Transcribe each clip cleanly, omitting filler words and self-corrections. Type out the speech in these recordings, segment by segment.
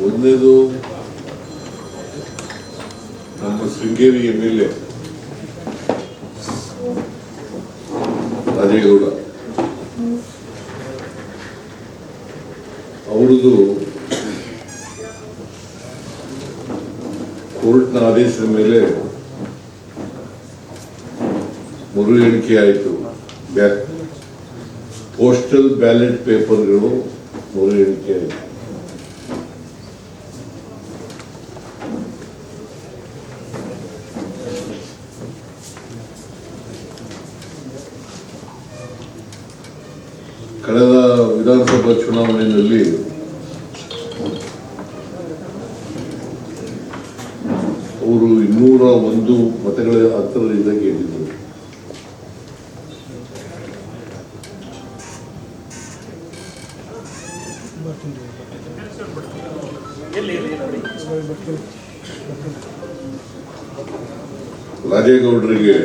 ಒಂದನೇದು ನಮ್ಮ ಶೃಂಗೇರಿ MLA ರಾಜೇಗೌಡ ಅವರದು ಕೋರ್ಟ್ನ ಆದೇಶದ ಮೇಲೆ ಮರು ಎಣಿಕೆ ಆಯಿತು. ಪೋಸ್ಟಲ್ ಬ್ಯಾಲೆಟ್ ಪೇಪರ್ಗಳು ಮರು ಎಣಿಕೆ ಆಯಿತು. ಕಳೆದ ವಿಧಾನಸಭಾ ಚುನಾವಣೆಯಲ್ಲಿ ಅವರು 201 ಮತಗಳ ಅಂತರದಿಂದ ಗೆದ್ದಿದ್ದರು. ರಾಜೇಗೌಡರಿಗೆ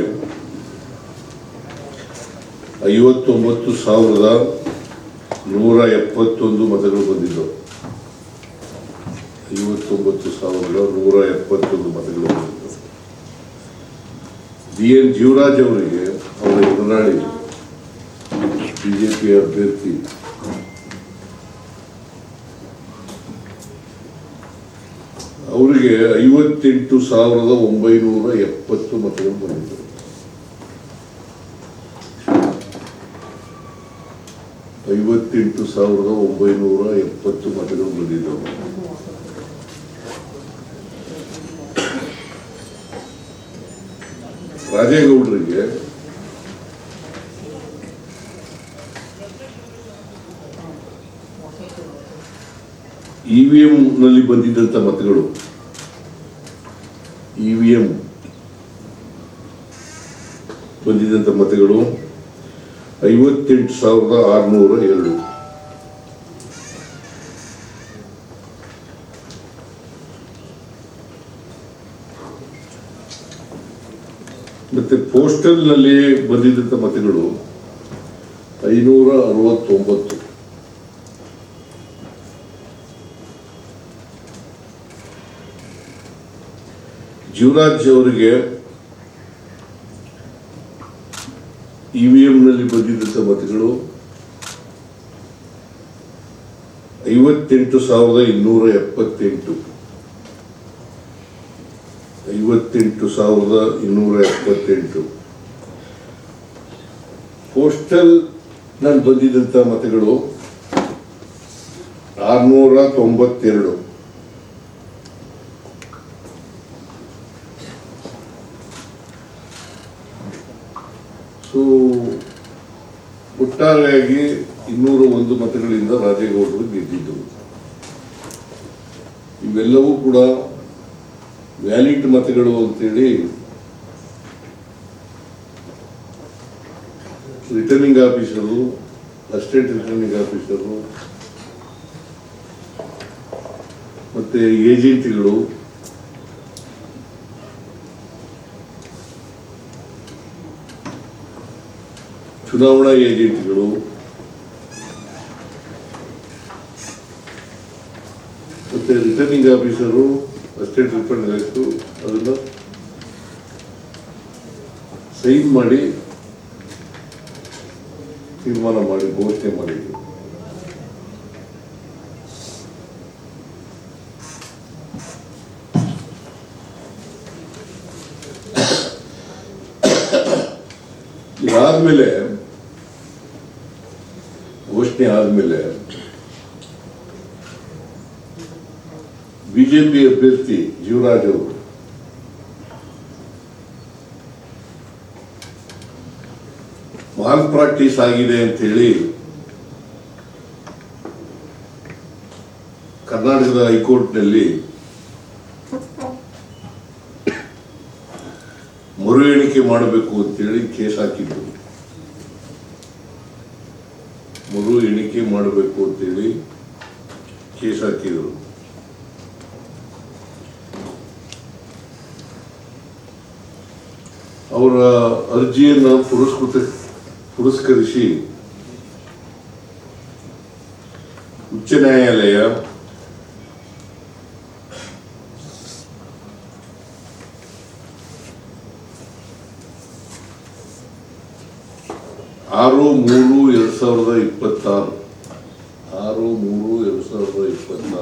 59,171 ಮತಗಳು ಬಂದಿದ್ದವು. 59,171 ಮತಗಳು ಬಂದಿದ್ದವು. DN ಜೀವರಾಜ್ ಅವರಿಗೆ ಅವರ ಎದುರಾಳಿ ಬಿಜೆಪಿ ಅಭ್ಯರ್ಥಿ ಅವರಿಗೆ 58,970 ಮತಗಳು ಬಂದಿದ್ದವು. ಮತಗಳು ಬಂದಿದ್ದವು. ರಾಜೇಗೌಡರಿಗೆ EVM ನಲ್ಲಿ ಬಂದಿದ್ದಂತ ಮತಗಳು, EVM ಬಂದಿದ್ದಂತ ಮತಗಳು 58,602. ಮತ್ತೆ ಪೋಸ್ಟಲ್ ನಲ್ಲಿ ಬಂದಿದ್ದಂತ ಮತಗಳು 569. ಜೀವರಾಜ್ ಅವರಿಗೆ EVM ನಲ್ಲಿ ಬಂದಿದ್ದಂತ ಮತಗಳು 58,278. 58,278. ಪೋಸ್ಟಲ್ ನಲ್ಲಿ ಬಂದಿದ್ದಂತ ಮತಗಳು 692. ಸೊ ಒಟ್ಟಾರೆಯಾಗಿ 201 ಮತಗಳಿಂದ ರಾಜೇಗೌಡರು ಗೆದ್ದಿದ್ದರು. ಇವೆಲ್ಲವೂ ಕೂಡ ವ್ಯಾಲಿಡ್ ಮತಗಳು ಅಂತೇಳಿ returning officer, assistant returning officer ಮತ್ತೆ ಏಜೆಂಟ್ಗಳು ಚುನಾವಣಾ ಏಜೆಂಟ್ಗಳು ಮತ್ತೆ returning officer, assistant returning officer ಅದನ್ನ ಸೈನ್ ಮಾಡಿ ತೀರ್ಮಾನ ಮಾಡಿ ಘೋಷಣೆ ಮಾಡಿದ್ರು. ಇದಾದ್ಮೇಲೆ ಘೋಷಣೆ ಆದ್ಮೇಲೆ ಬಿಜೆಪಿ ಅಭ್ಯರ್ಥಿ ಜೀವರಾಜ್ ಅವರು ಮಾಲ್ ಪ್ರಾಕ್ಟೀಸ್ ಆಗಿದೆ ಅಂತ ಹೇಳಿ ಕರ್ನಾಟಕದ ಹೈಕೋರ್ಟ್ನಲ್ಲಿ ಮರು ಎಣಿಕೆ ಮಾಡಬೇಕು ಅಂತೇಳಿ ಕೇಸ್ ಹಾಕಿದ್ರು. ಮರು ಎಣಿಕೆ ಮಾಡಬೇಕು ಅಂತೇಳಿ ಕೇಸ್ ಹಾಕಿದ್ರು. ಅವರ ಅರ್ಜಿಯನ್ನು ಪುರಸ್ಕರಿಸಿ ಉಚ್ಚ ಉಚ್ಚ ನ್ಯಾಯಾಲಯ ಆರು ಮೂರು 2026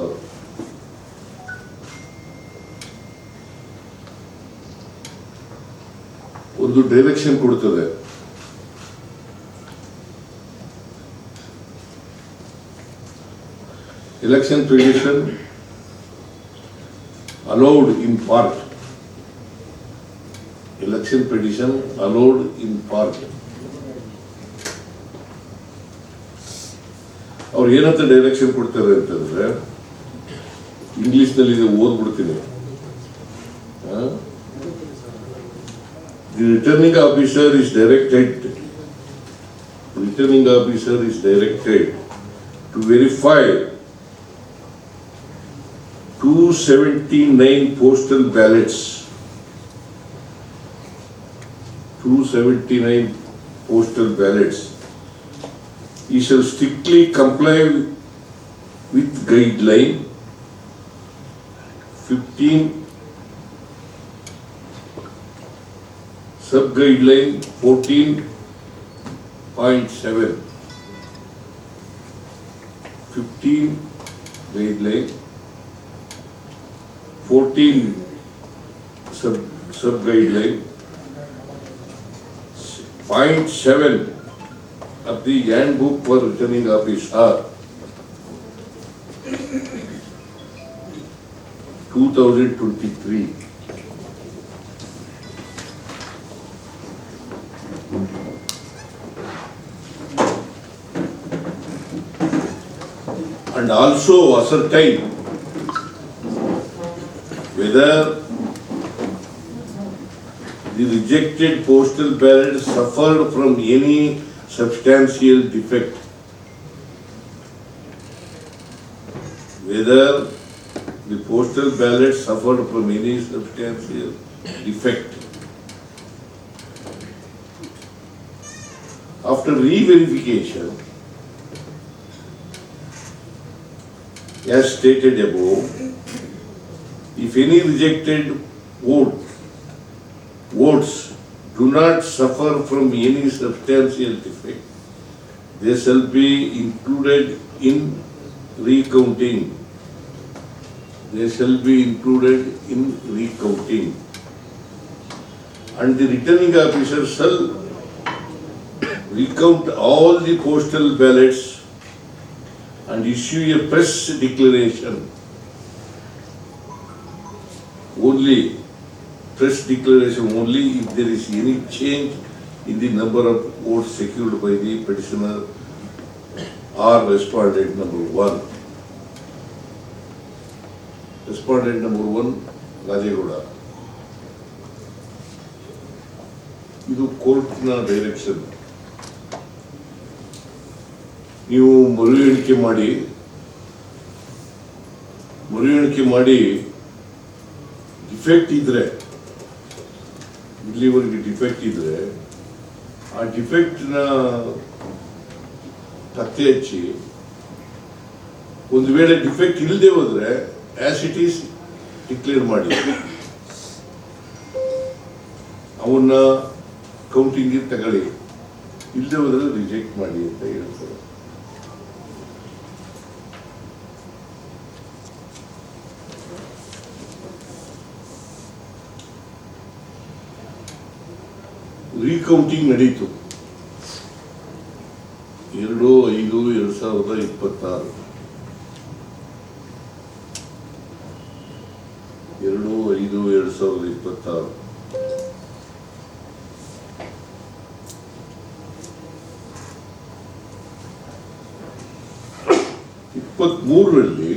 ಒಂದು ಡೈರೆಕ್ಷನ್ ಕೊಡ್ತದೆ. Election petition allowed in part. Election petition allowed in part. ಅವ್ರು ಏನಂತ ಡೈರೆಕ್ಷನ್ ಕೊಡ್ತಾರೆ ಅಂತಂದ್ರೆ, ಇಂಗ್ಲಿಷ್ ನಲ್ಲಿ ಓದ್ಬಿಡ್ತೀನಿ. The returning officer is directed to verify 279 postal ballots. 279 postal ballots. He shall strictly comply with guideline 15, sub-guideline 14.7, 15 guideline, 14 sub-guideline, 0.7 of the handbook for returning officer 2023. And also ascertain whether the rejected postal ballot suffered from any substantial defect. Whether the postal ballot suffered from any substantial defect. After re-verification, as stated above, if any rejected votes do not suffer from any substantial defect, they shall be included in recounting. And the returning officer shall recount all the postal ballots and issue a press declaration. Only if there is any change in the number of votes secured by the petitioner or respondent number 1. Respondent number 1, Rajegowda. ಇದು ಕೋರ್ಟ್ನ direction. ನೀವು ಮರು ಎಣಿಕೆ ಮಾಡಿ defect ಇದ್ರೆ, ಇಲ್ಲಿವರೆಗೆ defect ಇದ್ರೆ ಆ ಡಿಫೆಕ್ಟ್ನ ಪತ್ತೆ ಹಚ್ಚಿ, ಒಂದು ವೇಳೆ ಡಿಫೆಕ್ಟ್ ಇಲ್ಲದೆ ಹೋದ್ರೆ ಆಸ್ ಇಟ್ ಈಸ್ ಡಿಕ್ಲೇರ್ ಮಾಡಿ, ಅವನ್ನ ಕೌಂಟಿಂಗ್ ತಗೊಳ್ಳಿ, ಇಲ್ಲದೆ ಹೋದ್ರೆ ರಿಜೆಕ್ಟ್ ಮಾಡಿ ಅಂತ ಹೇಳ್ತಾರೆ. ರೀಕೌಂಟಿಂಗ್ ನಡೀತು 2/5/2026. 2/5/2026. ರಲ್ಲಿ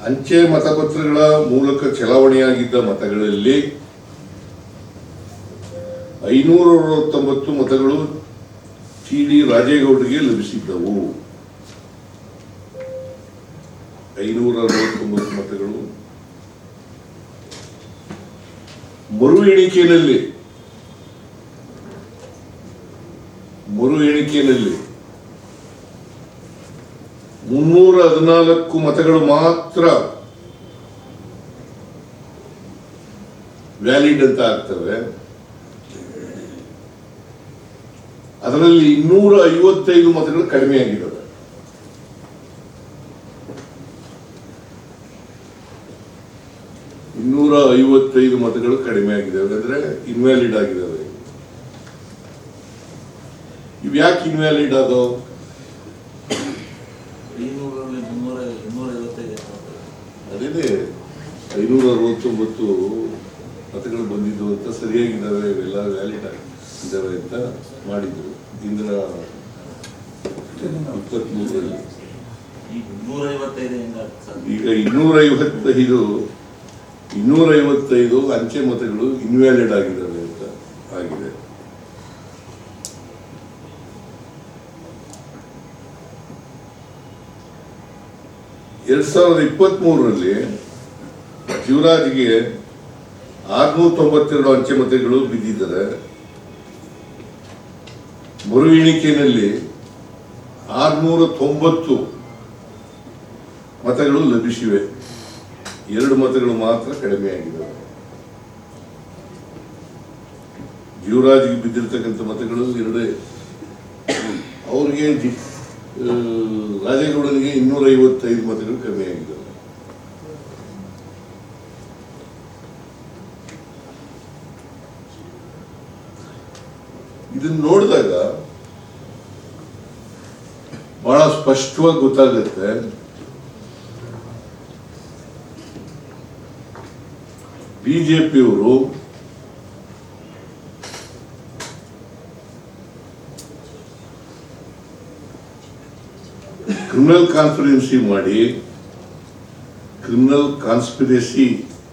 ಅಂಚೆ ಮತಪತ್ರಗಳ ಮೂಲಕ ಚಲಾವಣೆಯಾಗಿದ್ದ ಮತಗಳಲ್ಲಿ 569 ಮತಗಳು ಟಿ.ಡಿ. ರಾಜೇಗೌಡರಿಗೆ ಲಭಿಸಿದ್ದವು. 569 ಮತಗಳು. ಮರು ಎಣಿಕೆಯಲ್ಲಿ ಮರು ಎಣಿಕೆಯಲ್ಲಿ 314 ಮತಗಳು ಮಾತ್ರ ವ್ಯಾಲಿಡ್ ಅಂತ ಆಗ್ತವೆ. ಅದರಲ್ಲಿ 255 ಮತಗಳು ಕಡಿಮೆ ಆಗಿದ್ದಾವೆ. ಮತಗಳು ಕಡಿಮೆ ಆಗಿದ್ದಾವೆ ಅಂದ್ರೆ ಇನ್ವ್ಯಾಲಿಡ್ ಆಗಿದ್ದಾವೆ. ಇವು ಯಾಕೆ ಇನ್ವ್ಯಾಲಿಡ್ ಆದವು? ಅದೇ 569 ಮತಗಳು ಬಂದಿದ್ದು ಅಂತ ಸರಿಯಾಗಿದ್ದಾವೆ, ಇವೆಲ್ಲ ವ್ಯಾಲಿಡ್ ಆಗಿದ್ದಾವೆ ಅಂತ ಮಾಡಿದ್ರು. ಇಂದಿನ 23ರಲ್ಲಿ ಈಗ 255 ಅಂಚೆ ಮತಗಳು ಇನ್ವ್ಯಾಲಿಡ್ ಆಗಿದ್ದಾವೆ ಅಂತ ಆಗಿದೆ. ಎರಡ್ 2023ರಲ್ಲಿ ಶಿವರಾಜ್ಗೆ 692 ಅಂಚೆ ಮತಗಳು ಬಿದ್ದಿದ್ದಾರೆ. ಮರು ಎಣಿಕೆಯಲ್ಲಿ 690 ಮತಗಳು ಲಭಿಸಿವೆ. 2 ಮತಗಳು ಮಾತ್ರ ಕಡಿಮೆ ಆಗಿದ್ದಾವೆ. ಶಿವರಾಜ್ಗೆ ಬಿದ್ದಿರ್ತಕ್ಕಂಥ ಮತಗಳು 2. ಅವ್ರಿಗೆ ರಾಜೇಗೌಡನಿಗೆ 255 ಮತಗಳು ಕಮ್ಮಿ ಆಗಿದ್ದಾವೆ. ಇದನ್ನು ನೋಡಿದಾಗ ಬಹಳ ಸ್ಪಷ್ಟವಾಗಿ ಗೊತ್ತಾಗುತ್ತೆ ಬಿಜೆಪಿಯವರು ಕ್ರಿಮಿನಲ್ ಕಾನ್ಸ್ಪಿರಸಿ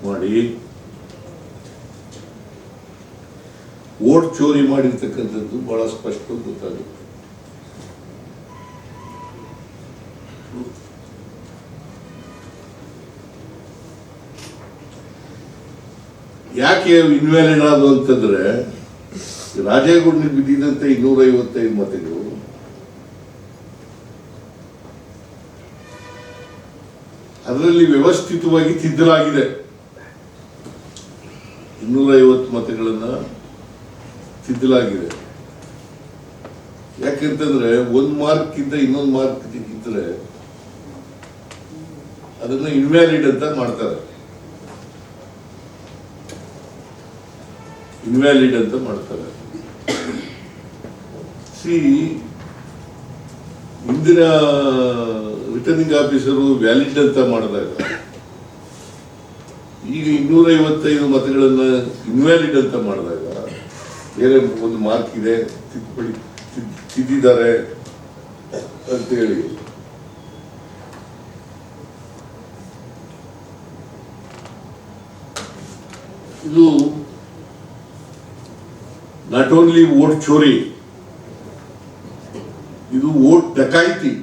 ಮಾಡಿ ವೋಟ್ ಚೋರಿ ಮಾಡಿರ್ತಕ್ಕಂಥದ್ದು ಬಹಳ ಸ್ಪಷ್ಟವಾಗಿ ಗೊತ್ತಾಗುತ್ತೆ. ಯಾಕೆ ಇನ್ವ್ಯಾಲಿಡ್ ಆದ ಅಂತಂದ್ರೆ ರಾಜೇಗೌಡನಿಗೆ ಬಿದ್ದಿದ್ದಂತೆ 255 ಮತಗಳು ಅದರಲ್ಲಿ ವ್ಯವಸ್ಥಿತವಾಗಿ ತಿದ್ದಲಾಗಿದೆ. 250 ಮತಗಳನ್ನ ತಿದ್ದಲಾಗಿದೆ. ಯಾಕೆಂತಂದ್ರೆ 1 ಮಾರ್ಕ್ ಇಂದ ಇನ್ನೊಂದು ಮಾರ್ಕ್ ಇದ್ರೆ ಅದನ್ನ ಇನ್ವ್ಯಾಲಿಡ್ ಅಂತ ಮಾಡ್ತಾರೆ. ಇಂದಿನ ರಿಟರ್ನಿಂಗ್ ಆಫೀಸರು ವ್ಯಾಲಿಡ್ ಅಂತ ಮಾಡಿದಾಗ ಈಗ 255 ಮತಗಳನ್ನ ಇನ್ವ್ಯಾಲಿಡ್ ಅಂತ ಮಾಡಿದಾಗ ಬೇರೆ ಒಂದು ಮಾರ್ಕ್ ಇದೆ ತಿದ್ದಿದ್ದಾರೆ ಅಂತ ಹೇಳಿ ಇದು ನಾಟ್ ಓನ್ಲಿ ವೋಟ್ ಚೋರಿ, ಇದು ವೋಟ್ ಡಕಾಯಿತಿ.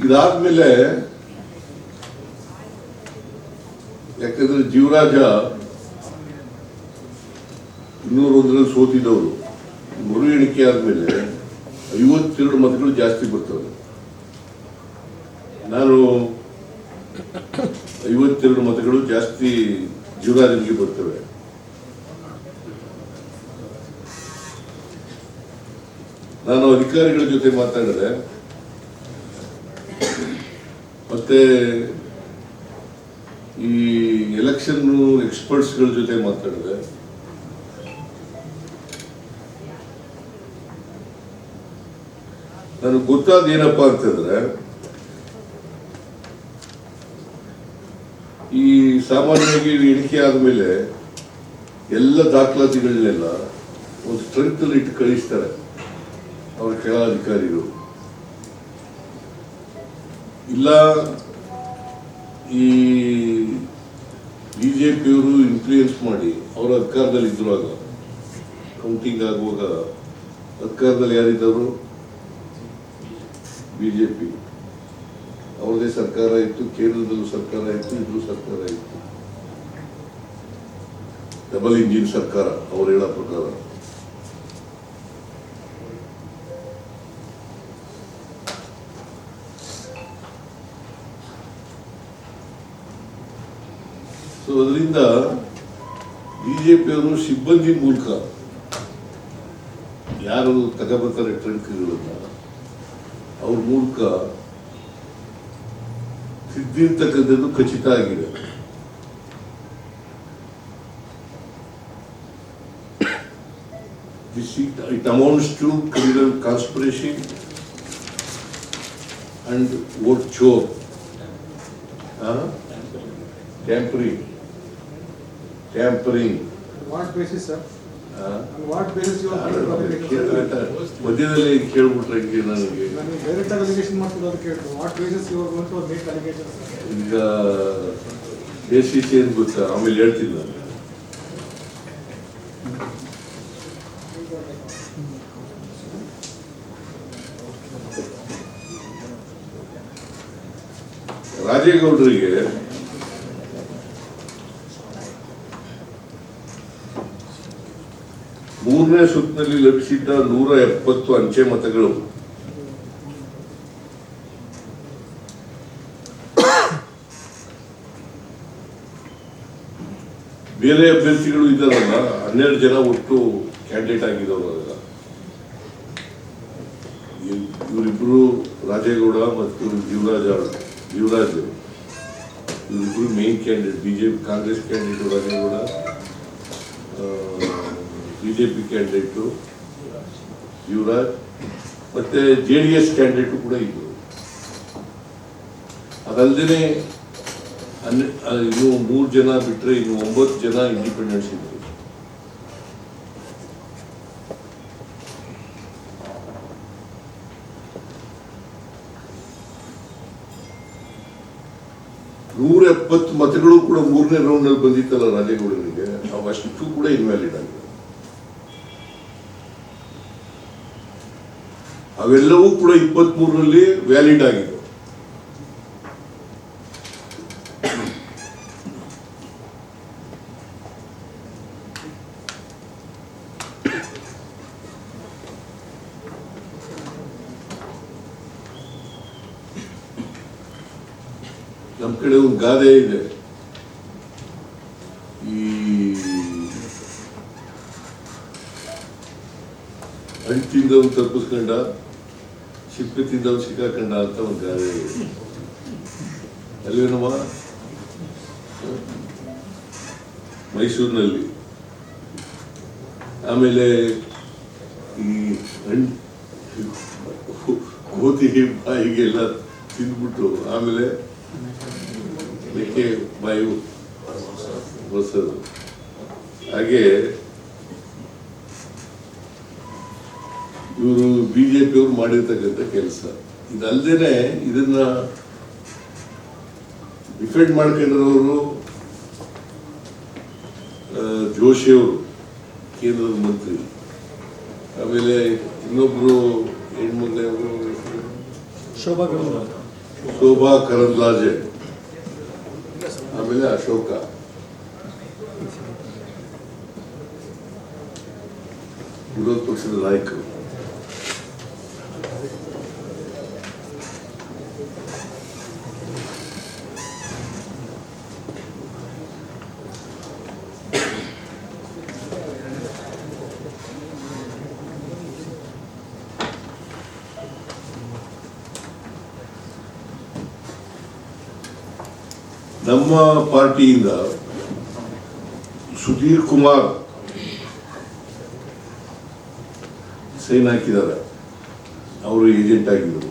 ಇದಾದ್ಮೇಲೆ ಯಾಕಂದ್ರೆ ಜೀವರಾಜ 201ರಲ್ಲಿ ಸೋತಿದ್ದವರು ಮರು ಎಣಿಕೆ ಆದ್ಮೇಲೆ 52 ಮತಗಳು ಜಾಸ್ತಿ ಬರ್ತವೆ. ನಾನು 52 ಮತಗಳು ಜಾಸ್ತಿ ಜೀವರಾಜನಿಗೆ ಬರ್ತವೆ. ನಾನು ಅಧಿಕಾರಿಗಳ ಜೊತೆ ಮಾತಾಡಿದೆ, ಮತ್ತೆ ಈ ಎಲೆಕ್ಷನ್ ಎಕ್ಸ್ಪರ್ಟ್ಸ್ಗಳ ಜೊತೆ ಮಾತಾಡಿದೆ. ನನಗೆ ಗೊತ್ತಾದ ಏನಪ್ಪಾ ಅಂತಂದ್ರೆ ಈ ಸಾಮಾನ್ಯವಾಗಿ ಎಣಿಕೆ ಆದ್ಮೇಲೆ ಎಲ್ಲ ದಾಖಲಾತಿಗಳನ್ನೆಲ್ಲ ಒಂದು ಸ್ಟ್ರೆಂತ್ ಅಲ್ಲಿ ಇಟ್ಟು ಕಳಿಸ್ತಾರೆ ಅವ್ರ ಕೆಲ ಅಧಿಕಾರಿಗಳು. ಇಲ್ಲ ಈ ಬಿಜೆಪಿಯವರು ಇನ್ಫ್ಲೂಯೆನ್ಸ್ ಮಾಡಿ ಅವರ ಅಧಿಕಾರದಲ್ಲಿ ಇದ್ರುವಾಗ ಕೌಂಟಿಂಗ್ ಆಗುವಾಗ ಅಧಿಕಾರದಲ್ಲಿ ಯಾರಿದ್ದವರು ಬಿಜೆಪಿ ಅವ್ರದೇ ಸರ್ಕಾರ ಇತ್ತು, ಕೇಂದ್ರದಲ್ಲೂ ಸರ್ಕಾರ ಇತ್ತು, ಇಲ್ಲೂ ಸರ್ಕಾರ ಇತ್ತು. ಡಬಲ್ ಇಂಜಿನ್ ಸರ್ಕಾರ ಅವ್ರು ಹೇಳೋ ಪ್ರಕಾರ. ಸೊ ಅದರಿಂದ ಬಿಜೆಪಿಯವರು ಸಿಬ್ಬಂದಿ ಮೂಲಕ ಯಾರು ತಗೋಬರ್ತಾರೆ ಟ್ರಂಕ್ಗಳನ್ನ ಅವ್ರ ಮೂಲಕ ತಿದ್ದಿರ್ತಕ್ಕಂಥದ್ದು ಖಚಿತ ಆಗಿದೆ. It amounts to criminal conspiracy and vote choke, tampering. What basis, sir? On what basis you are making allegation? ಮಧ್ಯದಲ್ಲಿ ಕೇಳ್ಬಿಟ್ರೆ ನನಗೆ ಡೈರೆಕ್ಟ್ ಅಲಿಗೇಷನ್ ಮಾಡ್ತಿರೋದು ಕೇಳ್ತು. What basis you are going to make allegation? ಈಗ ACC ಏನು ಗೊತ್ತಾ, ಆಮೇಲೆ ಹೇಳ್ತೀನಿ ನಾನು. ರಾಜೇಗೌಡರಿಗೆ ಮೂರನೇ ಸುತ್ತಿನಲ್ಲಿ ಲಭಿಸಿದ್ದ 170 ಅಂಚೆ ಮತಗಳು ಬೇರೆ ಅಭ್ಯರ್ಥಿಗಳು ಇದ್ದಾರಲ್ಲ, 12 ಜನ ಒಟ್ಟು ಕ್ಯಾಂಡಿಡೇಟ್ ಆಗಿದ್ದವರು. ಇವರಿಬ್ರು ರಾಜೇಗೌಡ ಮತ್ತು ಯುವರಾಜ್ ಇವರಿಬ್ರು main candidate. BJP Congress candidate Rajegowda, BJP candidate Yuvaraj, ಮತ್ತೆ JDS ಕ್ಯಾಂಡಿಡೇಟು ಕೂಡ ಇದ್ರು. ಅದಲ್ಲದೆ ಇನ್ನು 3 ಜನ ಬಿಟ್ಟರೆ ಇನ್ನು 9 ಜನ ಇಂಡಿಪೆಂಡೆನ್ಸ್ ಇದ್ರು. ನೂರ 70 ಮತಗಳು ಕೂಡ ಮೂರನೇ ರೌಂಡ್ ನಲ್ಲಿ ಬಂದಿತ್ತಲ್ಲ ರಾಜೇಗೌಡರಿಗೆ, ಅವಷ್ಟು ಕೂಡ ಇನ್ವ್ಯಾಲಿಡ್ ಆಗಿದೆ. ಅವೆಲ್ಲವೂ ಕೂಡ 23ರಲ್ಲಿ ವ್ಯಾಲಿಡ್ ಆಗಿದೆ. ನಮ್ಮ ಕಡೆ ಒಂದು ಗಾದೆ ಇದೆ, ಈ ಹಣ್ಣು ತಿಂದವನು ತಪ್ಪಿಸ್ಕೊಂಡ, ಸಿಪ್ಪೆ ತಿಂದವನು ಸಿಕ್ಕಾಕೊಂಡ ಅಂತ ಒಂದು ಗಾದೆ ಇದೆ ಅಲ್ವೇನಮ್ಮ? ಮೈಸೂರಿನಲ್ಲಿ. ಆಮೇಲೆ ಈ ಕೋತಿ ಬಾಯಿಗೆಲ್ಲ ತಿಂದ್ಬಿಟ್ಟು ಆಮೇಲೆ ಮೇಕೆ ಬಾಯಿ ಬಸದು. ಹಾಗೆ ಇವರು ಬಿಜೆಪಿಯವರು ಮಾಡಿರ್ತಕ್ಕಂಥ ಕೆಲಸ. ಇದಲ್ದೇನೆ ಇದನ್ನ ಡಿಫೆಂಡ್ ಮಾಡ್ಕೊಂಡಿರೋರು ಜೋಶಿಯವರು, ಕೇಂದ್ರದ ಮಂತ್ರಿ. ಆಮೇಲೆ ಇನ್ನೊಬ್ರು ಹೆಣ್ಮಕ್ಳು ಶೋಭಾ ಕರಂದ್ಲಾಜೆ, ಆಮೇಲೆ ಅಶೋಕ. ವಿರೋಧ ಪಕ್ಷದ ನಾಯಕರು. ನಮ್ಮ ಪಾರ್ಟಿಯಿಂದ ಸುಧೀರ್ ಕುಮಾರ್ ಸೈನ್ ಹಾಕಿದ್ದಾರೆ, ಅವರು ಏಜೆಂಟ್ ಆಗಿದ್ದರು.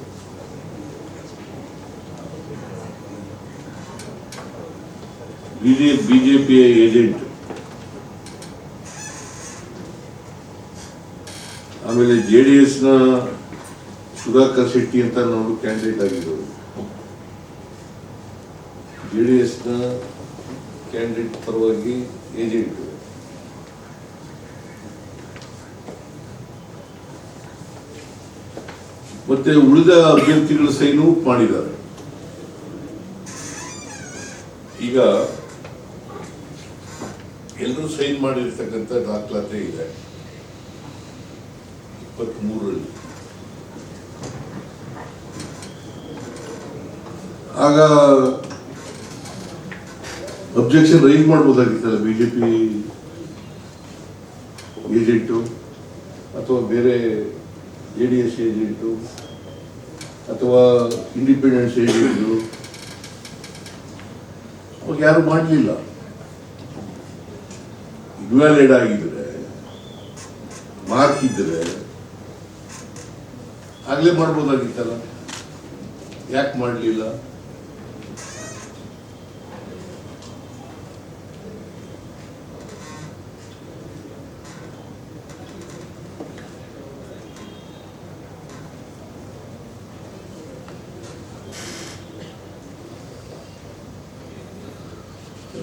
ಬಿಜೆಪಿಯ ಏಜೆಂಟ್. ಆಮೇಲೆ JDS ನ ಸುಧಾಕರ್ ಶೆಟ್ಟಿ ಅಂತ ನಾವು ಕ್ಯಾಂಡಿಡೇಟ್ ಆಗಿದ್ದರು. JDS ನ ಕ್ಯಾಂಡಿಡೇಟ್ ಪರವಾಗಿ ಏಜೆಂಟ್. ಮತ್ತೆ ಉಳಿದ ಅಭ್ಯರ್ಥಿಗಳ ಸೈನು ಮಾಡಿದ್ದಾರೆ. ಈಗ ಎಲ್ಲರೂ ಸೈನ್ ಮಾಡಿರ್ತಕ್ಕಂಥ ದಾಖಲಾತಿ ಇದೆ 23ರಲ್ಲಿ. ಆಗ ಅಬ್ಜೆಕ್ಷನ್ ರೈಸ್ ಮಾಡ್ಬೋದಾಗಿತ್ತಲ್ಲ ಬಿಜೆಪಿ ಏಜೆಂಟು ಅಥವಾ ಬೇರೆ JDS ಏಜೆಂಟು ಅಥವಾ ಇಂಡಿಪೆಂಡೆನ್ಸ್ ಏಜೆಂಟು, ಅವಾಗ ಯಾರು ಮಾಡಲಿಲ್ಲ. ಇನ್ವ್ಯಾಲಿಡ್ ಆಗಿದ್ರೆ, ಮಾರ್ಕ್ ಇದ್ರೆ ಆಗ್ಲೇ ಮಾಡ್ಬೋದಾಗಿತ್ತಲ್ಲ, ಯಾಕೆ ಮಾಡಲಿಲ್ಲ?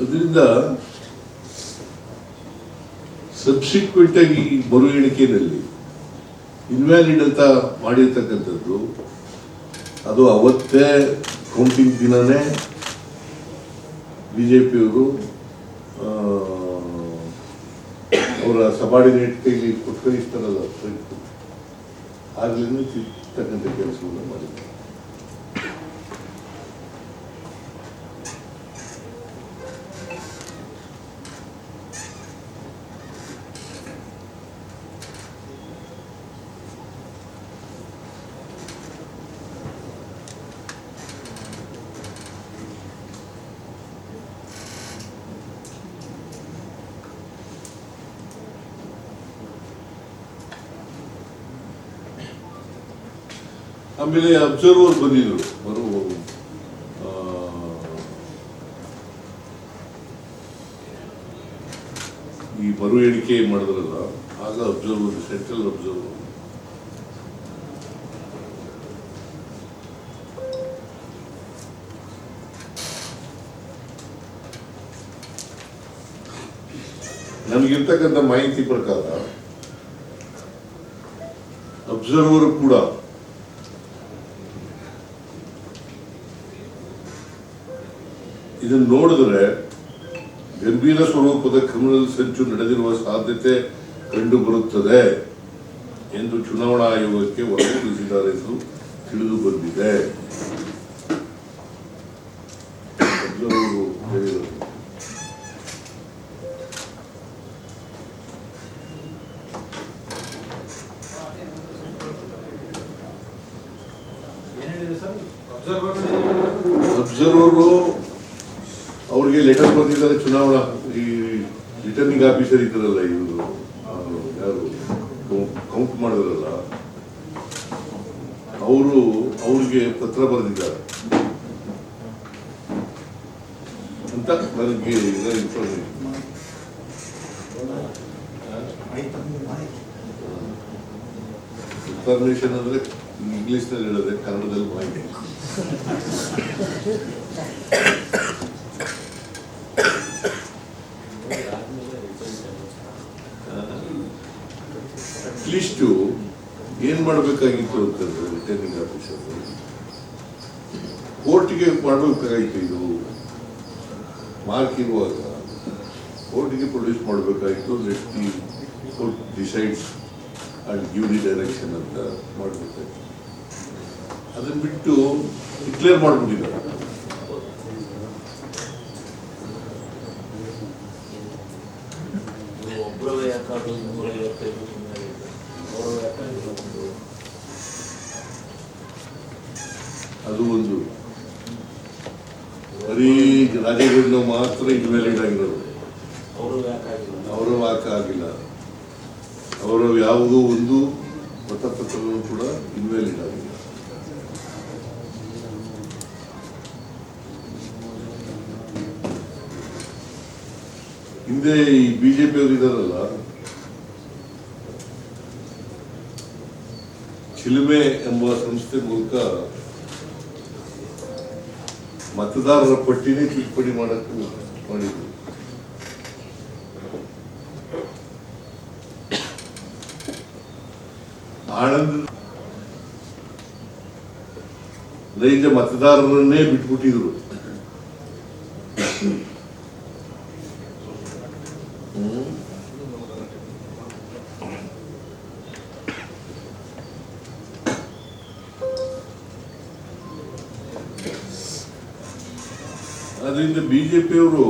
ಅದರಿಂದ ಸಬ್ಸಿಕ್ವೆಂಟ್ ಆಗಿ ಮರು ಎಣಿಕೆಯಲ್ಲಿ ಇನ್ವ್ಯಾಲಿಡ್ ಅಂತ ಮಾಡಿರ್ತಕ್ಕಂಥದ್ದು ಅದು ಅವತ್ತೇ ಕೌಂಟಿಂಗ್ ದಿನನೇ ಬಿಜೆಪಿಯವರು ಅವರ ಸಬಾರ್ಡಿನೇಟ್ ಕೈಲಿ ಕೊಟ್ಕೊಂಡಿರ್ತಾರಲ್ಲ, ಆಗ್ಲೇ ತಿರ್ತಕ್ಕಂಥ ಕೆಲಸವನ್ನು ಮಾಡಿದ್ದಾರೆ. ಆಮೇಲೆ ಅಬ್ಸರ್ವರ್ ಬಂದಿದ್ರು ಈ ಮರು ಎಣಿಕೆ ಮಾಡಿದ್ರಲ್ಲ, ಆಗ ಅಬ್ಸರ್ವರ್, ಸೆಂಟ್ರಲ್ ಅಬ್ಸರ್ವರ್ ನಮಗಿರ್ತಕ್ಕಂಥ ಮಾಹಿತಿ ಪ್ರಕಾರ ಅಬ್ಸರ್ವರ್ ಕೂಡ ಇದನ್ನು ನೋಡಿದ್ರೆ ಗಂಭೀರ ಸ್ವರೂಪದ ಕ್ರಿಮಿನಲ್ ಸಂಚು ನಡೆದಿರುವ ಸಾಧ್ಯತೆ ಕಂಡು ಬರುತ್ತದೆ ಎಂದು ಚುನಾವಣಾ ಆಯೋಗಕ್ಕೆ ವರದಿ ತಿಳಿಸಿದ್ದಾರೆ ಎಂದು ತಿಳಿದು ಬಂದಿದೆ. ಅಬ್ಸರ್ವರು ಅವ್ರಿಗೆ ಲೆಟರ್ ಬಂದಿದ್ದಾರೆ. ಚುನಾವಣಾ ಈ ರಿಟರ್ನಿಂಗ್ ಆಫೀಸರ್ ಇದ್ದಾರಲ್ಲ, ಇವರು ಯಾರು ಕೌಂಟ್ ಮಾಡಿದ್ರಲ್ಲ, ಅವರು ಅವ್ರಿಗೆ ಪತ್ರ ಬರೆದಿದ್ದಾರೆ ಅಂತ ನನಗೆ ಇನ್ಫಾರ್ಮೇಶನ್ ಅಂದ್ರೆ ಇಂಗ್ಲಿಷ್ ನಲ್ಲಿ ಹೇಳಿದ್ರೆ ಕನ್ನಡದಲ್ಲಿ ಮಾಹಿತಿ. ಅಟ್ಲೀಸ್ಟ್ ಏನ್ ಮಾಡಬೇಕಾಗಿತ್ತು ಅಂತಂದ್ರೆ ರಿಟರ್ನಿಂಗ್ ಆಫೀಸರ್ ಕೋರ್ಟ್ಗೆ ಮಾಡಬೇಕಾಗಿತ್ತು. ಇದು ಮಾರ್ಕ್ ಇರುವಾಗ ಕೋರ್ಟ್ಗೆ ಪ್ರೊಡ್ಯೂಸ್ ಮಾಡಬೇಕಾಗಿತ್ತು. Let the court decides and give the direction ಅಂತ ಮಾಡಬೇಕಾಗಿತ್ತು. ಅದನ್ನ ಬಿಟ್ಟು ಡಿಕ್ಲೇರ್ ಮಾಡ್ಬಿಟ್ಟಿದ್ದಾರೆ. ಅದು ಒಂದು ಬರೀ ರಾಜ್ಯಗಳಿಂದ ಮಾತ್ರ ಇನ್ವ್ಯಾಲಿಡ್ ಆಗಿರೋದು, ಅವರು ವಾಕ ಆಗಿಲ್ಲ. ಅವರ ಯಾವುದೋ ಒಂದು ಮತಪತ್ರಗಳು ಕೂಡ ಇನ್ವ್ಯಾಲಿಡ್ ಆಗಿಲ್ಲ. ಹಿಂದೆ ಈ ಬಿಜೆಪಿ ಅವರು ಇದಾರಲ್ಲ, ಚಿಲುಮೆ ಎಂಬ ಸಂಸ್ಥೆ ಮೂಲಕ ಮತದಾರರ ಪಟ್ಟಿನೇ ತಿದ್ದುಪಡಿ ಮಾಡಕ್ಕೆ ಮಾಡಿದ್ರು. ಆನಂದ್ ನೈಜ ಮತದಾರರನ್ನೇ ಬಿಟ್ಬಿಟ್ಟಿದ್ರು. ಅದರಿಂದ ಬಿಜೆಪಿಯವರು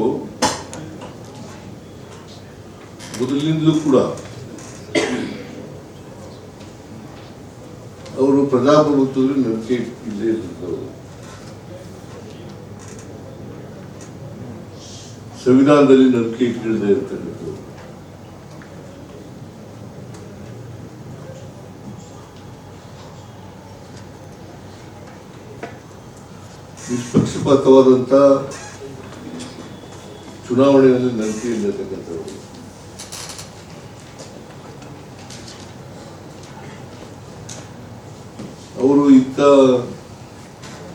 ಮೊದಲಿನಿಂದಲೂ ಕೂಡ ಅವರು ಪ್ರಜಾಪ್ರಭುತ್ವದಲ್ಲಿ ನಂಬಿಕೆ ಇಲ್ಲೇ ಇರ್ತವರು. ಸಂವಿಧಾನದಲ್ಲಿ ನಂಬಿಕೆ ಇಟ್ಟಿಲ್ಲದೆ ಇರ್ತಕ್ಕಂಥವ್ರು. ನಿಷ್ಪಕ್ಷಪಾತವಾದಂಥ ಚುನಾವಣೆಯಲ್ಲಿ ನಂಬಿಕೆ ಇಲ್ಲತಕ್ಕಂಥವ್ರು. ಅವರು ಇಂಥ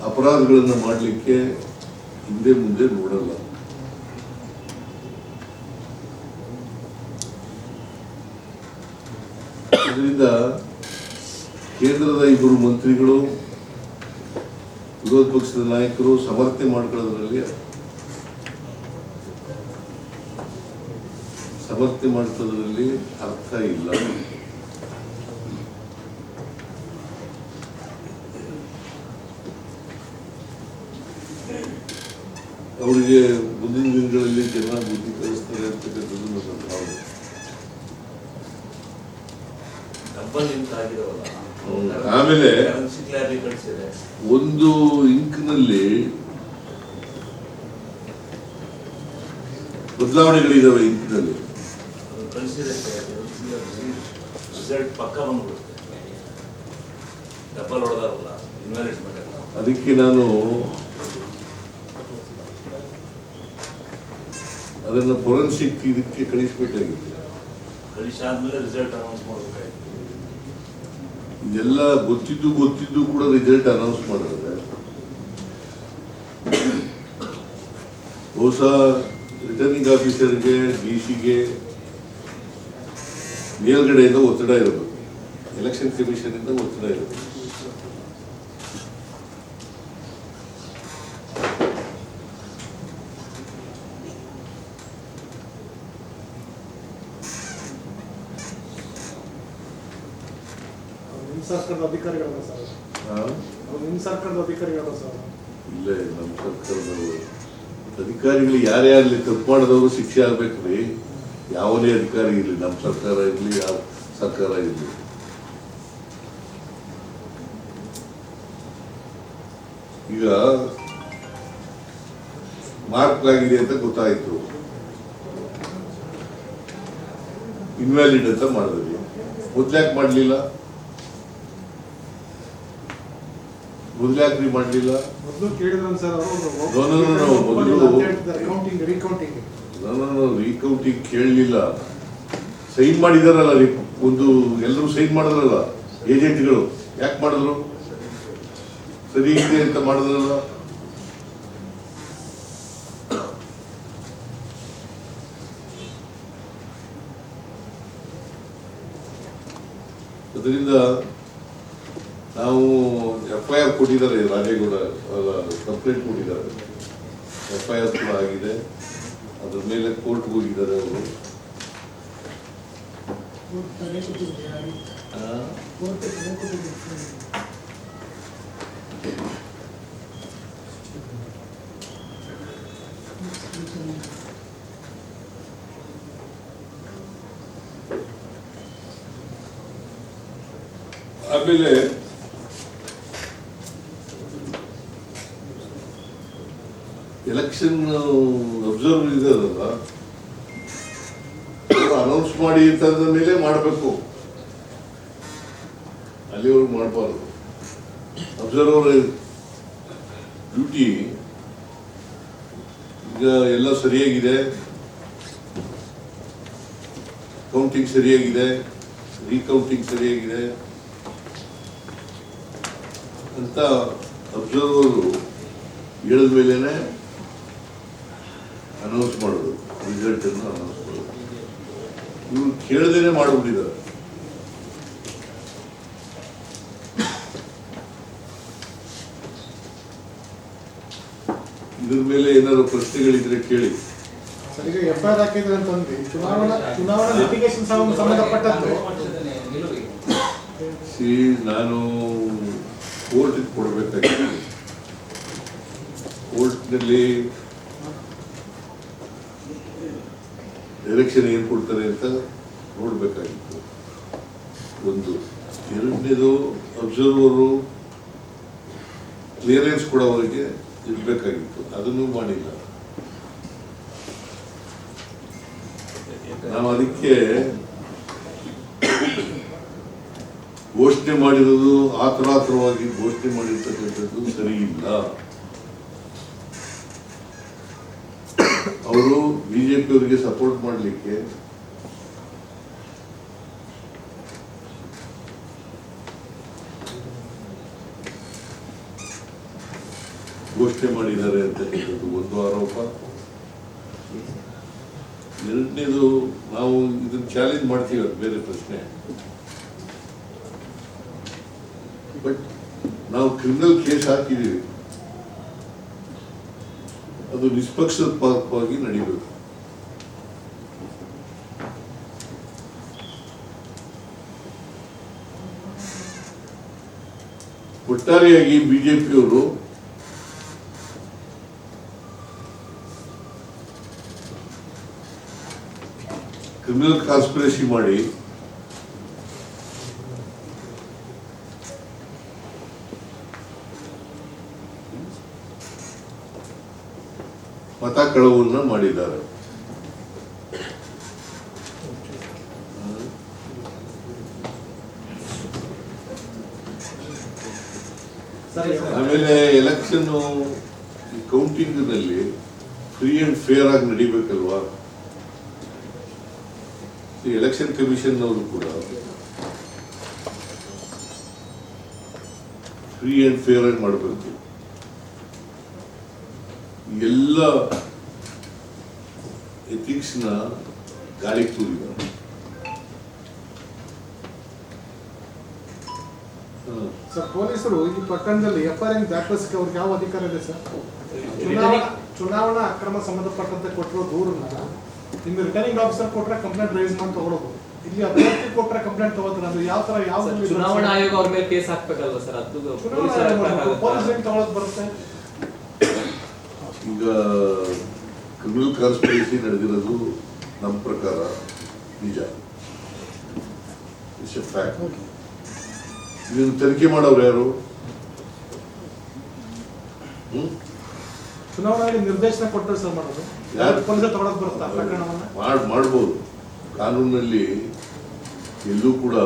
ಅಪರಾಧಗಳನ್ನು ಮಾಡಲಿಕ್ಕೆ ಹಿಂದೆ ಮುಂದೆ ನೋಡಲ್ಲ. ಇದರಿಂದ ಕೇಂದ್ರದ ಇಬ್ಬರು ಮಂತ್ರಿಗಳು, ವಿರೋಧ ಪಕ್ಷದ ನಾಯಕರು ಸಮರ್ಥನೆ ಮಾಡ್ಕೊಳ್ಳೋದ್ರಲ್ಲಿ ಅರ್ಥ ಇಲ್ಲ. ಅವರಿಗೆ ಮುಂದಿನ ದಿನಗಳಲ್ಲಿ ಜನ ಬುದ್ಧಿ ಕಲಿಸ್ತಾರೆ ಅಂತಕ್ಕಂಥದ್ದು ನನ್ನ ಭಾವನೆ. ಆಮೇಲೆ ಒಂದು ಇಂಕ್ನಲ್ಲಿ ಬದಲಾವಣೆಗಳಿದಾವೆ. ಇಂಕ್ನಲ್ಲಿ ಅದಕ್ಕೆ ನಾನು ಅದನ್ನ ಫೋರೆನ್ಸಿಕ್ ಇದಕ್ಕೆ ಕಳಿಸ್ಬೇಕಾಗಿತ್ತು. ಇದೆಲ್ಲ ಗೊತ್ತಿದ್ದು ಕೂಡ ರಿಸಲ್ಟ್ ಅನೌನ್ಸ್ ಮಾಡಿದ್ರೆ ಬಹುಶಃ ರಿಟರ್ನಿಂಗ್ ಆಫೀಸರ್ಗೆ, ಡಿಸಿಗೆ ಮೇಲ್ಗಡೆಯಿಂದ ಒತ್ತಡ ಇರಬೇಕು, ಎಲೆಕ್ಷನ್ ಕಮಿಷನ್ ಇಂದ ಒತ್ತಡ ಇರಬೇಕು. ಸರ್ಕಾರದ ಅಧಿಕಾರಿಗಳಲ್ಲ ಸರ್, ನಿಮ್ಮ ಸರ್ಕಾರದ ಅಧಿಕಾರಿಗಳಲ್ಲ ಸರ್. ಇಲ್ಲ, ನಮ್ಮ ಸರ್ಕಾರದವರು ಅಧಿಕಾರಿಗಳು ಯಾರೇ ಆಗಲಿ ತಪ್ಪು ಮಾಡಿದವರು ಶಿಕ್ಷೆ ಆಗ್ಬೇಕ್ರಿ. ಯಾವುದೇ ಅಧಿಕಾರಿ ಇರಲಿ, ನಮ್ಮ ಸರ್ಕಾರ ಇರಲಿ, ಯಾವ ಸರ್ಕಾರ ಇರಲಿ. ಈಗ ಮಾರ್ಕ್ ಆಗಿದೆ ಅಂತ ಗೊತ್ತಾಯ್ತು, ಇನ್ವ್ಯಾಲಿಡ್ ಅಂತ ಮಾಡಿದ್ವಿ. ಮೊದ್ಲ್ಯಾಕೆ ಮಾಡಲಿಲ್ಲ? ಮೊದಲಾಗ್ರಿ ಮಾಡಲಿಲ್ಲ. ಮೊದಲು ಕೇಳಿದ್ರು ಸರ್ ಅವರು ರೀಕೌಂಟಿಂಗ್ ಕೇಳಲಿಲ್ಲ. ಸೈನ್ ಮಾಡಿದಾರಲ್ಲ, ಒಂದು ಎಲ್ಲರೂ ಸೈನ್ ಮಾಡಿದ್ರಲ್ಲ ಏಜೆಂಟ್ಗಳು. ಯಾಕೆ ಮಾಡಿದ್ರು? ಸರಿ ಇದೆ ಅಂತ ಮಾಡಿದ್ರಲ್ಲ. ಅದರಿಂದ ನಾವು FIR ಕೊಟ್ಟಿದ್ದಾರೆ, ರಾಜೇಗೌಡ ಕಂಪ್ಲೇಂಟ್ ಕೊಟ್ಟಿದ್ದಾರೆ. FIR ಕೂಡ ಆಗಿದೆ, ಅದ್ರ ಮೇಲೆ ಕೋರ್ಟ್ಗೆ ಹೋಗಿದ್ದಾರೆ ಅವರು. ಆಮೇಲೆ ಎಲೆಕ್ಷನ್ ಅಬ್ಸರ್ವರ್ ಇದಾರಲ್ಲ, ಅನೌನ್ಸ್ ಮಾಡಿ ಅಂತಂದ ಮೇಲೆ ಮಾಡಬೇಕು, ಅಲ್ಲಿವರೆಗೂ ಮಾಡಬಾರ್ದು. ಅಬ್ಸರ್ವರ್ ಡ್ಯೂಟಿ ಈಗ ಎಲ್ಲ ಸರಿಯಾಗಿದೆ, ಕೌಂಟಿಂಗ್ ಸರಿಯಾಗಿದೆ, ರೀಕೌಂಟಿಂಗ್ ಸರಿಯಾಗಿದೆ ಅಂತ ಅಬ್ಸರ್ವರು ಹೇಳಿದ ಮೇಲೇನೆ ಅನೌನ್ಸ್ ಮಾಡೋದು, ರಿಸಲ್ಟ್ ಅನ್ನು ಅನೌನ್ಸ್ ಮಾಡೋದು. ಇವ್ರು ಕೇಳದೇನೆ ಮಾಡಿಬಿಟ್ಟಿದ್ದಾರೆ. ಇದ್ರ ಮೇಲೆ ಏನಾದ್ರು ಪ್ರಶ್ನೆಗಳಿದ್ರೆ ಕೇಳಿ. ಸರ್ ಈಗ FIR ಹಾಕಿದ್ರೆ ಅಂತಂದ್ರೆ ಚುನಾವಣಾ ಲಿಟಿಗೇಷನ್ ಸಂಬಂಧಪಟ್ಟದ್ದು ನಾನು ಕೋರ್ಟ್ಗೆ ಕೊಡಬೇಕಾಗಿದೆ. ಕೋರ್ಟ್ನಲ್ಲಿ ಎಲೆಕ್ಷನ್ ಏನು ಕೊಡ್ತಾರೆ ಅಂತ ನೋಡಬೇಕಾಗಿತ್ತು. ಒಂದು. ಎರಡನೇದು ಅಬ್ಸರ್ವರು ಕ್ಲಿಯರೆನ್ಸ್ ಕೊಡೋವರೆಗೆ ಇರಬೇಕಾಗಿತ್ತು, ಅದನ್ನು ಮಾಡಿಲ್ಲ. ನಾವು ಅದಕ್ಕೆ ಘೋಷಣೆ ಮಾಡಿರೋದು ಆತುರಾತುರವಾಗಿ ಘೋಷಣೆ ಮಾಡಿರ್ತಕ್ಕಂಥದ್ದು ಸರಿ ಇಲ್ಲ. ಅವರು ಬಿಜೆಪಿಯವರಿಗೆ ಸಪೋರ್ಟ್ ಮಾಡಲಿಕ್ಕೆ ಘೋಷಣೆ ಮಾಡಿದ್ದಾರೆ ಅಂತ ಹೇಳಿದ್ದು ಒಂದು ಆರೋಪ. ಎರಡನೇದು, ನಾವು ಇದನ್ನು ಚಾಲೆಂಜ್ ಮಾಡ್ತೀವಿ, ಅದು ಬೇರೆ ಪ್ರಶ್ನೆ. ಬಟ್ ನಾವು ಕ್ರಿಮಿನಲ್ ಕೇಸ್ ಹಾಕಿದ್ದೀವಿ, ಅದು ನಿಷ್ಪಕ್ಷಪಾತವಾಗಿ ನಡೀಬೇಕು. ಒಟ್ಟಾರೆಯಾಗಿ ಬಿಜೆಪಿಯವರು ಕ್ರಿಮಿನಲ್ ಕಾನ್ಸ್ಪಿರಸಿ ಮಾಡಿ ಮತ ಕಳವನ್ನ ಮಾಡಿದ್ದಾರೆ. ಆಮೇಲೆ ಎಲೆಕ್ಷನ್ ಕೌಂಟಿಂಗ್ ನಲ್ಲಿ ಫ್ರೀ ಅಂಡ್ ಫೇರ್ ಆಗಿ ನಡಿಬೇಕಲ್ವಾ. ಎಲೆಕ್ಷನ್ ಕಮಿಷನ್ ಅವರು ಕೂಡ ಫ್ರೀ ಅಂಡ್ ಫೇರ್ ಆಗಿ ಮಾಡಬೇಕು. ಎಲ್ಲ ಎಥಿಕ್ಸ್ ನ ಗಾಳಿಗೆ ತೂರಿದ್ದಾರೆ. ಸರ್, ಪೊಲೀಸರು ಈ ಪ್ರಕರಣದಲ್ಲಿ FIR ದಾಖಲಿಸಕ್ಕೆ ಅವ್ರಿಗೆ ಯಾವ ಅಧಿಕಾರ ಇದೆ ಸರ್? ಚುನಾವಣಾ ಅಕ್ರಮ ಸಂಬಂಧಪಟ್ಟಂತೆ ಕೊಟ್ಟಿರೋ ದೂರನ್ನ ನಿಮ್ಗೆ ರಿಟರ್ನಿಂಗ್ ಆಫೀಸರ್ ಕೊಟ್ರೆ ಕಂಪ್ಲೇಂಟ್ ರೈಸ್ ಮಾಡಿ ತಗೊಳ್ಳೋದು, ಇಲ್ಲಿ ಅಭ್ಯರ್ಥಿ ಕೊಟ್ರೆ ಕಂಪ್ಲೇಂಟ್ ತಗೋತಾರೆ. ಅಂದ್ರೆ ಯಾವ ತರ ಚುನಾವಣಾ ಆಯೋಗ ಅವ್ರ ಮೇಲೆ ಕೇಸ್ ಹಾಕ್ಬೇಕಲ್ವಾ ಸರ್? ಅದು ಪೊಲೀಸ್ ಹೆಂಗ್ ತಗೊಳಕ್ ಬರುತ್ತೆ? ಈಗ ಕ್ರಿಮಿನಲ್ ಕಾನ್ಸ್ಪಿರಸಿ ನಡೆದಿರೋದು ನಮ್ಮ ಪ್ರಕಾರ ನಿಜ, ಇಟ್ಸ್ ಎ ಫ್ಯಾಕ್ಟ್. ಇದನ್ನು ತನಿಖೆ ಮಾಡೋರು ಯಾರು? ಚುನಾವಣಾ ನಿರ್ದೇಶನ ಕೊಟ್ಟರೆ ಸರ್ ಮಾಡೋದು ಯಾರು? ಪೊಲೀಸರು ತಗೊಳಕ್ ಬರುತ್ತಾ ಪ್ರಕರಣವನ್ನ? ಮಾಡ್ಬೋದು. ಕಾನೂನಿನಲ್ಲಿ ಎಲ್ಲೂ ಕೂಡ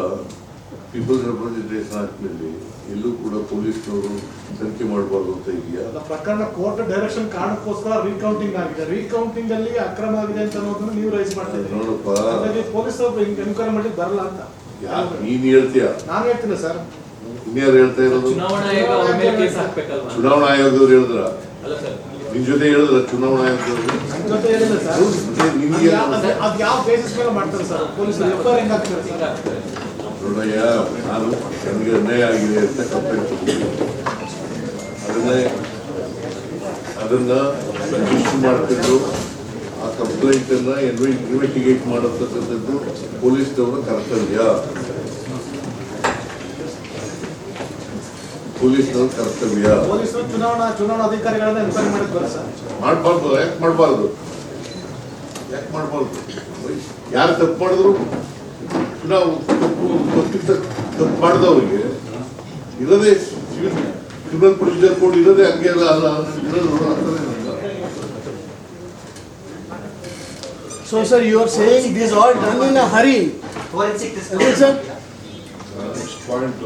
ಪೀಪಲ್ಸ್ ರೆಪ್ರೆಸೆಂಟೇಷನ್ ಆಕ್ಟ್ನಲ್ಲಿ ಎಲ್ಲೂ ಕೂಡ ಪೊಲೀಸ್ನವರು ತನಿಖೆ ಮಾಡಬಾರ್ದು ಅಂತ ಇದೆಯಾ? ಪ್ರಕರಣ ಕೋರ್ಟ್ ಡೈರೆಕ್ಷನ್ ಕಾರಣಕ್ಕೋಸ್ಕರ ರೀಕೌಂಟಿಂಗ್ ಆಗಿದೆ. ರೀಕೌಂಟಿಂಗ್ ಅಲ್ಲಿ ಅಕ್ರಮ ಆಗಿದೆ ಅಂತ ಅನ್ನೋದನ್ನ ನೀವು ರೈಸ್ ಮಾಡ್ತಾ ಇದ್ದೀರಿ. ನೋಡಪ್ಪ, ಪೊಲೀಸರು ಎನ್ಕ್ವೈರಿ ಮಾಡ್ಲಿಕ್ಕೆ ಬರಲ್ಲ ಅಂತ ನೀನ್ ಹೇಳ್ತೀಯ? ನಾನು ಹೇಳ್ತೀನಿ ಸರ್. ಇನ್ಯಾರು ಹೇಳ್ತಾ ಇರೋದು? ಚುನಾವಣಾ ಆಯೋಗ ಅವ್ರ ಮೇಲೆ ಕೇಸ್ ಹಾಕ್ಬೇಕಲ್ವಾ? ಚುನಾವಣಾ ಆಯೋಗದವ್ರು ಹೇಳಿದ್ರ? ಅಲ್ಲ ಸರ್, ನಿನ್ ಜೊತೆ ಹೇಳಿದ್ರ ಚುನಾವಣಾ ಆಯೋಗದವ್ರು? ಜೊತೆ ಹೇಳಿಲ್ಲ ಸರ್. ನಿಮ್ಗೆ ಅದ್ ಯಾವ ಬೇಸಿಸ್ ಮೇಲೆ ಮಾಡ್ತಾರೆ ಸರ್ ಪೊಲೀಸರು? FIR ಹೆಂಗ್ ಹಾಕ್ತಾರೆ ಸರ್? ನೋಡಯ್ಯ, ನಾನು ನನಗೆ ಅನ್ಯಾಯ ಆಗಿದೆ ಅಂತ ಕಂಪ್ಲೇಂಟ್ ಅದನ್ನ ರಿಜಿಸ್ಟರ್ ಮಾಡ್ಕೊಂಡು ಆ ಕಂಪ್ಲೇಂಟ್ ಅನ್ನ ಇನ್ವೆಸ್ಟಿಗೇಟ್ ಮಾಡತಕ್ಕಂಥದ್ದು ಪೊಲೀಸ್ನವರ ಕರ್ತವ್ಯ. ಪೊಲೀಸ್ನವ್ರ ಕರ್ತವ್ಯ. ಪೊಲೀಸರು ಚುನಾವಣಾ ಅಧಿಕಾರಿಗಳನ್ನ ಎನ್ಕ್ವೈರಿ ಮಾಡಿದ್ ಬರ ಸರ್? ಮಾಡಬಾರ್ದು. ಯಾಕೆ ಮಾಡಬಾರ್ದು? ಯಾರು ತಪ್ಪು ಮಾಡಿದ್ರು ನಾವು ತಪ್ಪು ಮಾಡಿದವರಿಗೆ ಇರೋದೇ ಕ್ರಿಮಿನಲ್ ಪ್ರೊಸೀಜರ್ ಕೋಡ್ ಇರೋದೇ ಹಂಗೆ ಅಲ್ಲ. So sir, you are saying this all done in a hurry? Okay, sir? Next point,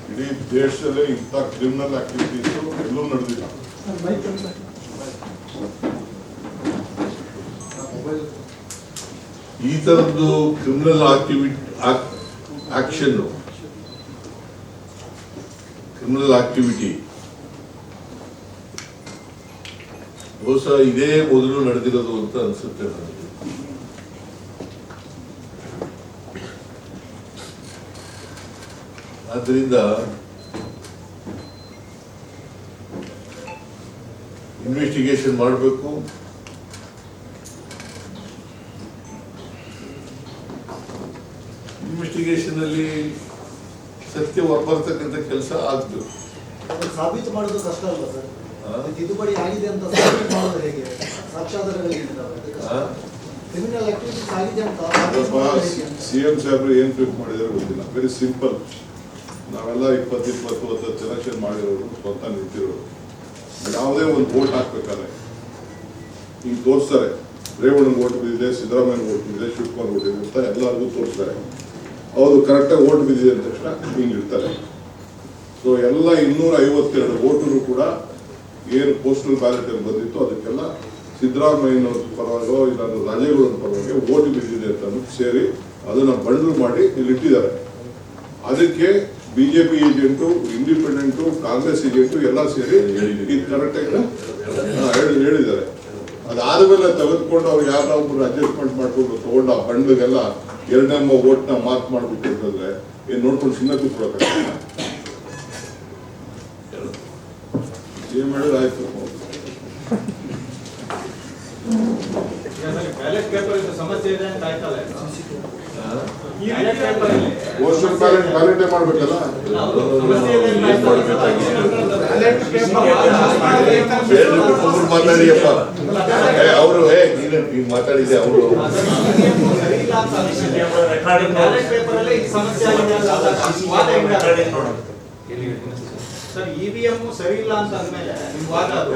ಇಡೀ ದೇಶದಲ್ಲೇ ಇಂಥ ಕ್ರಿಮಿನಲ್ ಆಕ್ಟಿವಿಟೀಸ್ ಎಲ್ಲೂ ನಡೆದಿಲ್ಲ. ಈ ತರದ್ದು ಕ್ರಿಮಿನಲ್ ಆಕ್ಷನ್, ಕ್ರಿಮಿನಲ್ ಆಕ್ಟಿವಿಟಿ ಬಹುಶಃ ಇದೇ ಮೊದಲು ನಡೆದಿರೋದು ಅಂತ ಅನ್ಸುತ್ತೆ ನನಗೆ. ಆದ್ರಿಂದ ಇನ್ವೆಸ್ಟಿಗೇಷನ್ ಮಾಡಬೇಕು. ಇನ್ವೆಸ್ಟಿಗೇಷನ್ ಅಲ್ಲಿ ಸತ್ಯ ಹೊರಬರ್ತಕ್ಕಂಥ ಕೆಲಸ ಆಗ್ಬೇಕು. ಅದನ್ನ ಸಾಬೀತು ಮಾಡೋದು ಕಷ್ಟ ಅಲ್ಲ ಸರ್? ಹಾ? ಅದು ತಿದ್ದುಪಡಿ ಆಗಿದೆ ಅಂತ ಸಾಬೀತು ಮಾಡೋದು ಹೇಗೆ? ಸಾಕ್ಷ್ಯಾಧಾರಗಳಿದ್ದಾವೆ. ಹಾ? ಕ್ರಿಮಿನಲ್ ಆಕ್ಟಿವಿಟೀಸ್ ಆಗಿದೆ ಅಂತ ಸಾಬೀತು ಮಾಡೋದು ಹೇಗೆ? CM ಸಾಹೇಬ್ರು ಏನ್ ಟ್ವೀಟ್ ಮಾಡಿದಾರೆ ಗೊತ್ತಿಲ್ಲ. Very simple. ನಾವೆಲ್ಲ 20-20 ಸೆಲೆಕ್ಷನ್ ಮಾಡಿರೋರು, ಸ್ವತಃ ನಿಂತಿರೋರು. ಯಾವುದೇ ಒಂದು ವೋಟ್ ಹಾಕ್ಬೇಕಾದ್ರೆ ಈಗ ತೋರಿಸ್ತಾರೆ, ರೇವಣ್ಣನ ಓಟ್ ಬಿದ್ದಿದೆ, ಸಿದ್ದರಾಮಯ್ಯ ಓಟ್ ಬಿದ್ದಿದೆ, ಶಿವಕುಮಾರ್ ಓಟ್ ಇದೆ ಅಂತ ಎಲ್ಲರಿಗೂ ತೋರಿಸ್ತಾರೆ. ಹೌದು, ಕರೆಕ್ಟಾಗಿ ಓಟ್ ಬಿದ್ದಿದೆ ಅಂದ ತಕ್ಷಣ ಹಿಂಗೆ ಇಡ್ತಾರೆ. ಸೊ ಎಲ್ಲ 252 ಓಟರು ಕೂಡ ಏನು ಪೋಸ್ಟಲ್ ಬ್ಯಾಲೆಟ್ ಅಲ್ಲಿ ಬಂದಿತ್ತು ಅದಕ್ಕೆಲ್ಲ ಸಿದ್ದರಾಮಯ್ಯನವ್ರ ಪರವಾಗೋ ಇಲ್ಲ ರಾಜೇಗೌಡರ ಪರವಾಗಿ ಓಟ್ ಬಿದ್ದಿದೆ ಅಂತ ಸೇರಿ ಅದನ್ನ ಬಂಡಲ್ ಮಾಡಿ ಇಲ್ಲಿ ಇಟ್ಟಿದ್ದಾರೆ. ಅದಕ್ಕೆ BJP agent, independent, Congress agent ಎಲ್ಲ ಸೇರಿ ಇದು ಕರೆಕ್ಟಾಗಿ ಹೇಳಿದ್ದಾರೆ. ಅದಾದ್ಮೇಲೆ ತೆಗೆದುಕೊಂಡು ಅವ್ರು ಯಾರ ಒಬ್ರು ಅಡ್ಜಸ್ಟ್ಮೆಂಟ್ ಮಾಡ್ಕೊಂಡು ತಗೊಂಡು ಆ ಬಂಡ್ಲಿಗೆಲ್ಲ 2 ಓಟ್ನ ಮಾರ್ಕ್ ಮಾಡ್ಬಿಟ್ಟು ಅಂತಂದ್ರೆ ಏನ್ ನೋಡ್ಕೊಂಡು ಸುಮ್ಮನೆ ಕೂತ್ಕೊಳಕ್ಕಾಗಲ್ಲ. ಏನ್ ಮಾಡಿದ್ರೆ ಆಯ್ತು. ಬ್ಯಾಲೆಟ್ ಪೇಪರ್ ಸಮಸ್ಯೆ ಇದೆ ಅಂತ ಆಯ್ತಲ್ಲ. ಪೋಸ್ಟಲ್ ಬ್ಯಾಲೆಟ್ ಮಾಡ್ಬೇಕಲ್ಲ. ಏನ್ ಮಾಡ್ಬೇಕಾಗಿತ್ತು? ಒಬ್ಬರು ಮಾತಾಡಿಯಪ್ಪ. ಅವರು ನೀನ್ ಮಾತಾಡಿದೆ ಅವರು. ಬ್ಯಾಲೆಟ್ ಪೇಪರ್ ಅಲ್ಲಿ ಈ ಸಮಸ್ಯೆ ಆಗಿದೆ ಅಂತ ವಾದ ಹೆಂಗಾಗುತ್ತೆ? ಸರ್, EVM ಸರಿ ಇಲ್ಲ ಅಂತ ಅಂದ್ಮೇಲೆ ನಿಮ್ ವಾದ ಅದು.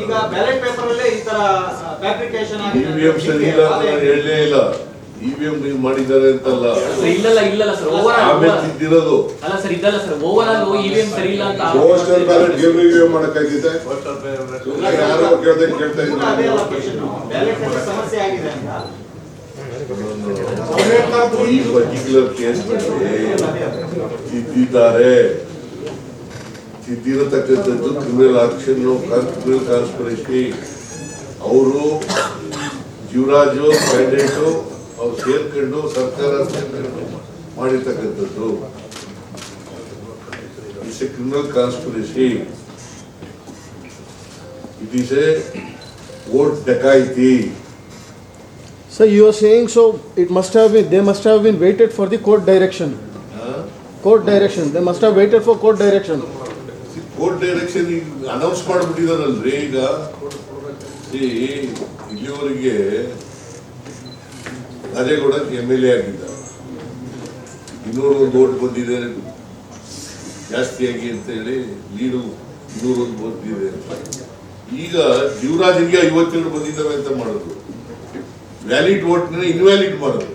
ಈಗ ಬ್ಯಾಲೆಟ್ ಪೇಪರ್ ಅಲ್ಲೇ ಈ ತರ ಫ್ಯಾಬ್ರಿಕೇಶನ್ ಆಗಿದೆ. EVM ಸರಿ ಇಲ್ಲ ಅಂತ ನಾನು ಹೇಳಲೇ ಇಲ್ಲ. EVM ನೀವು ಮಾಡಿದ್ದಾರೆ ಅಂತಲ್ಲ, ಇಲ್ಲ ಸರ್, ಓವರ್ ಆಮೇಲೆ ತಿದ್ದಿರೋದು. ಅಲ್ಲ ಸರ್, ಇದಲ್ಲ ಸರ್, ಓವರ್ ಆಲ್ ಇವಿಎಂ ಸರಿ ಇಲ್ಲ ಅಂತ ಪೋಸ್ಟಲ್ ಬ್ಯಾಲೆಟ್ ರಿವ್ಯೂ ಮಾಡಕ್ಕಾಗಿದೆ. ಯಾರೋ ಕೇಳ್ದಂಗೆ ಕೇಳ್ತಾ ಅದೇ ಅಲ್ಲ ಇದ್ದಾರೆ. question. ಬ್ಯಾಲೆಟ್ ಪೇಪರ್ ಸಮಸ್ಯೆ ಆಗಿದೆ ಅಂತ. ಈ ಪರ್ಟಿಕ್ಯುಲರ್ ಕೇಸ್ ತಿದ್ದಿದ್ದಾರೆ. ತಿದ್ದಿರತಕ್ಕಂಥದ್ದು ಕ್ರಿಮಿನಲ್ ಆಕ್ಷನ್, ಕ್ರಿಮಿನಲ್ ಕಾನ್ಸ್ಪಿರಸಿ. ಅವರು ಜೀವರಾಜು ಕ್ಯಾಂಡಿಡೇಟು ಅವ್ರು ಸೇರ್ಕೊಂಡು ಸರ್ಕಾರ ಸೇರ್ಕೊಂಡು ಮಾಡಿರ್ತಕ್ಕಂಥದ್ದು. It's a criminal conspiracy. It is a vote ಡಕಾಯಿತಿ. So you are saying so it must have been, they must have been waited for the court direction. Court direction. They must have waited for court direction. Court direction announce ಮಾಡಿಬಿಟ್ಟಿದಾರಲ್ರಿ ಈಗ. ಇಲ್ಲಿವರೆಗೆ Rajegowda MLA ಆಗಿದ್ದ, 201 vote ಬಂದಿದೆ ಜಾಸ್ತಿಯಾಗಿ ಅಂತ ಹೇಳಿ lead 201 ಬಂದಿದೆ. ಈಗ ಜೀವರಾಜನಿಗೆ 52 ಬಂದಿದ್ದಾವೆ ಅಂತ ಮಾಡೋದು. ವ್ಯಾಲಿಡ್ ವೋಟ್ನ ಇನ್ವ್ಯಾಲಿಡ್ ಮಾಡೋದು.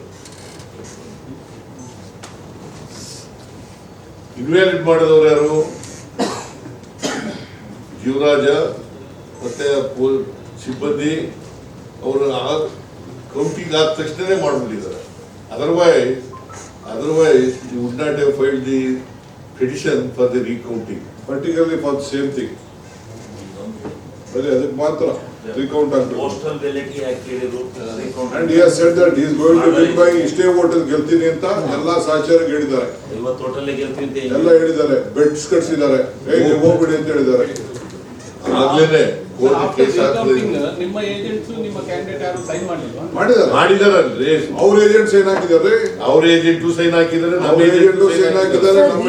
ಇನ್ವ್ಯಾಲಿಡ್ ಮಾಡಿದವರು ಯಾರು? ಜೀವರಾಜ ಮತ್ತೆ ಸಿಬ್ಬಂದಿ. ಅವರು ಕೌಂಟಿಂಗ್ ಆದ ತಕ್ಷಣನೇ ಮಾಡ್ಬಿಟ್ಟಿದ್ದಾರೆ. Otherwise you would not have filed the petition for the recounting. Particularly for the same thing. ಬರೀ ಅದಕ್ಕೆ ಮಾತ್ರ ರೀಕೌಂಟ್ ಆಗ್ಬೇಕು. ಪೋಸ್ಟಲ್ ಬೆಲೆಗೆ ಹಾಕಿದ್ರು and he has said that he is going to win by ಇಷ್ಟೇ ವೋಟ್ ಗೆಲ್ತೀನಿ ಅಂತ ಎಲ್ಲಾ ಸಹಚರಿಗೆ ಹೇಳಿದ್ದಾರೆ. ಇವತ್ತು ಟೋಟಲ್ ಗೆಲ್ತಿದ್ದೆ ಎಲ್ಲ ಹೇಳಿದ್ದಾರೆ, ಬೆಟ್ಸ್ ಕಟ್ಸಿದ್ದಾರೆ, ಹೇಗೆ ಹೋಗ್ಬಿಡಿ ಅಂತ ಹೇಳಿದ್ದಾರೆ. ಆಗ್ಲೇನೆ ಕೋರ್ಟ್ ಕೇಸ್ ನಿಮ್ಮ ಏಜೆಂಟ್ಸ್ ನಿಮ್ಮ ಕ್ಯಾಂಡಿಡೇಟ್ ಯಾರು ಸೈನ್ ಮಾಡಲಿಲ್ವಾ? ಮಾಡಿದಾರಲ್ರಿ. ಅವ್ರ ಏಜೆಂಟ್ಸ್ ಏನ್ ಹಾಕಿದ್ದಾರೆ? ಅವ್ರ ಏಜೆಂಟು ಸೈನ್ ಹಾಕಿದ್ದಾರೆ, ನಮ್ಮ ನಮ್ಮ ಏಜೆಂಟು ಏಜೆಂಟ್ಸ್ ಏನ್ ಹಾಕಿದ್ದಾರೆ? ನಮ್ಮ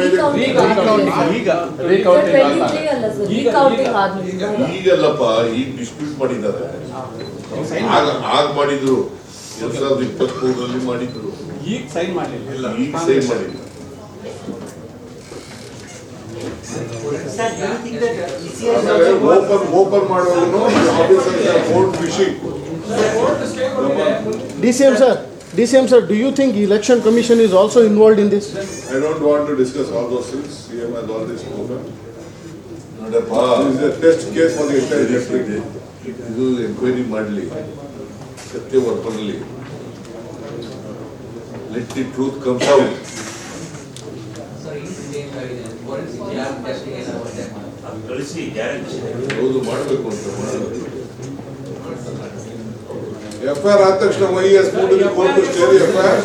ಈಗಲ್ಲಪ್ಪ, ಈಗ ಡಿಸ್ಪ್ಯೂಟ್ ಮಾಡಿದ್ದಾರೆ. ಆಗ ಮಾಡಿದ್ರು 2023 ಮಾಡಿದ್ರು. ಈಗ ಸೈನ್ ಮಾಡಲಿಲ್ಲ. ಈಗ ಸೈನ್ ಮಾಡಿದ್ರು. ಓಪನ್ ಮಾಡುವಾಗ court fishing. DCM sir, do you think Election Commission is also involved in this? I don't want to discuss all those things. CM has already spoken. ನೋಡಪ್ಪ, This is a test case for the entire district. ಇದು enquiry ಮಾಡಲಿ, ಸತ್ಯ ಹೊರಬರಲಿ. Let the truth comes out. ಕಳಿಸಿ guarantee ಹೌದು ಮಾಡಬೇಕು ಅಂತ ಮಾಡಬೇಕು. FIR ಆದ ತಕ್ಷಣ YS ಕೋರ್ಟ್ ಸ್ಟೇ FIR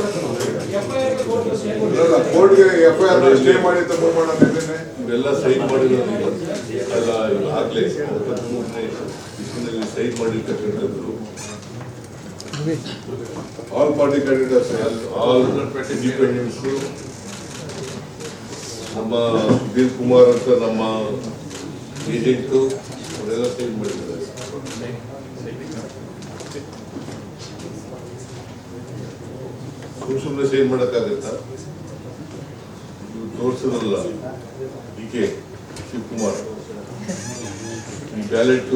ಕೋರ್ಟ್ಗೆ FIR ಸ್ಟೇ ಮಾಡಿ ತಗೊಂಡು ಮಾಡೋಣ. ಇವೆಲ್ಲ ಸೈನ್ ಮಾಡಿರೋದು ಅಲ್ಲ, ಆಗ್ಲಿ ಈಗಾಗಲೇ 73ನೇ ಇಸ್ವಿನಲ್ಲಿ ಸೈನ್ ಮಾಡಿರ್ತಕ್ಕಂಥದ್ದು all party candidates all independence ನಮ್ಮ ಸುಧೀರ್ ಕುಮಾರ್ ಅಂತ ನಮ್ಮ ಏಜೆಂಟು ಅವರೆಲ್ಲ ಸೈನ್ ಮಾಡಿದ್ದಾರೆ. ಸುಮ್ಮನೆ ಸೈನ್ ಮಾಡೋಕ್ಕಾಗತ್ತಾ? ತೋರಿಸೋದಲ್ಲ ಕೆ ಶಿವಕುಮಾರ್ ಈ ಬ್ಯಾಲೆಟ್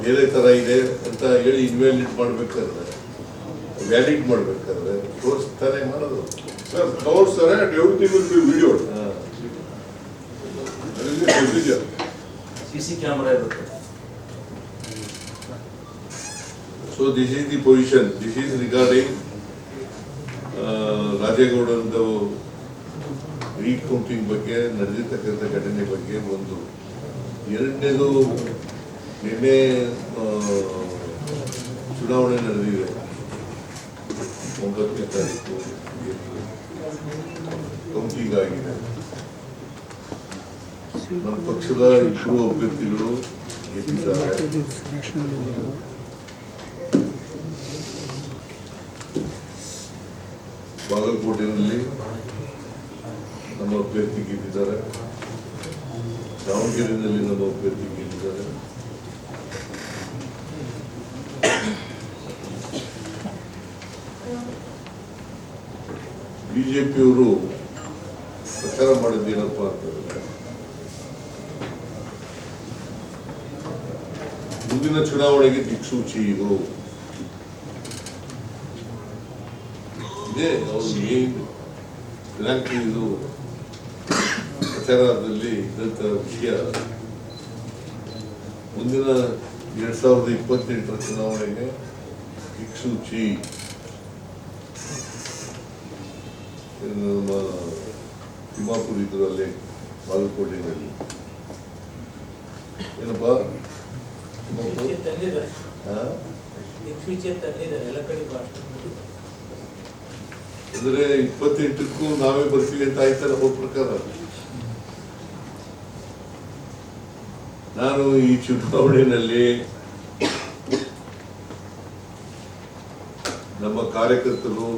ಬೇರೆ ತರ ಇದೆ ಅಂತ ಹೇಳಿ ಇನ್ವ್ಯಾಲಿಡ್ ಮಾಡ್ಬೇಕಾದ್ರೆ ವ್ಯಾಲಿಡ್ ಮಾಡ್ಬೇಕಾದ್ರೆ ತೋರಿಸ್ತಾನೆ ಮಾಡೋದು. ಸರ್ ತೋರಿಸ್ತಾರೆ and everything will be video. Procedure CC camera ಇರುತ್ತೆ. So this is the position. This is regarding ರಾಜೇಗೌಡಂದು ರೀಕೌಂಟಿಂಗ್ ಬಗ್ಗೆ ನಡೆದಿರ್ತಕ್ಕಂಥ ಘಟನೆ ಬಗ್ಗೆ ಒಂದು. ಎರಡನೇದು ನಿನ್ನೆ ಚುನಾವಣೆ ನಡೆದಿದೆ 9ನೇ ತಾರೀಕು ಕೌಂಟಿಂಗ್ ಆಗಿದೆ. ನಮ್ಮ ಪಕ್ಷದ ಇಬ್ಬರು ಅಭ್ಯರ್ಥಿಗಳು ಗೆದ್ದಿದ್ದಾರೆ. ಬಾಗಲಕೋಟೆಯಲ್ಲಿ ನಮ್ಮ ಅಭ್ಯರ್ಥಿ ಗೆದ್ದಿದ್ದಾರೆ, ದಾವಣಗೆರೆಯಲ್ಲಿ ನಮ್ಮ ಅಭ್ಯರ್ಥಿ ಗೆದ್ದಿದ್ದಾರೆ. ಬಿಜೆಪಿಯವರು ಪ್ರಚಾರ ಮಾಡಿದ್ದೇನಪ್ಪ ಅಂತಂದ್ರೆ ಮುಂದಿನ ಚುನಾವಣೆಗೆ ದಿಕ್ಸೂಚಿ ಇದು ಇದೇ ಅವರು ಏನ್ ಇಲಾಖೆ ಇದು ಪ್ರಚಾರದಲ್ಲಿ ಇದ್ದಂಥ ವಿಷಯ. ಮುಂದಿನ 2028ರ ಚುನಾವಣೆಗೆ ದಿಕ್ಸೂಚಿ ನಮ್ಮ ತಿಮ್ಮಾಪುರ ಇದರಲ್ಲಿ ಬಾಗಲಕೋಟೆಯಲ್ಲಿ ಏನಪ್ಪ ಅಂದ್ರೆ 28ಕ್ಕೂ ನಾವೇ ಬರ್ತೀವಿ ಅಂತ ಆಯ್ತಲ್ಲ ಹೋದ ಪ್ರಕಾರ. ನಾನು ಈ ಚುನಾವಣೆಯಲ್ಲಿ ನಮ್ಮ ಕಾರ್ಯಕರ್ತರು,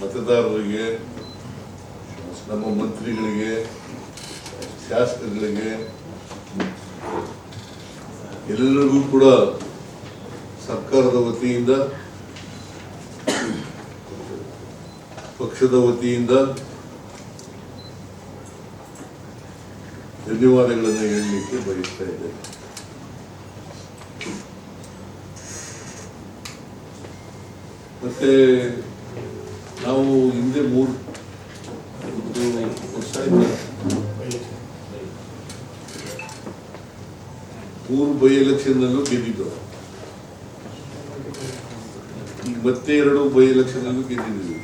ಮತದಾರರಿಗೆ, ನಮ್ಮ ಮಂತ್ರಿಗಳಿಗೆ, ಶಾಸಕರಿಗೆ ಎಲ್ಲರಿಗೂ ಕೂಡ ಸರ್ಕಾರದ ವತಿಯಿಂದ, ಪಕ್ಷದ ವತಿಯಿಂದ ಧನ್ಯವಾದಗಳನ್ನು ಹೇಳಲಿಕ್ಕೆ ಬಯಸ್ತಾ ಇದ್ದೇನೆ. ಮತ್ತೆ ನಾವು ಹಿಂದೆ 3 ಬೈ ಎಲೆಕ್ಷನ್ ನಲ್ಲೂ ಗೆದ್ದಿದ್ದು. ಈಗ ಮತ್ತೆ 2 ಬೈ ಎಲೆಕ್ಷನ್ ನಲ್ಲೂ ಗೆದ್ದಿದ್ದೀವಿ.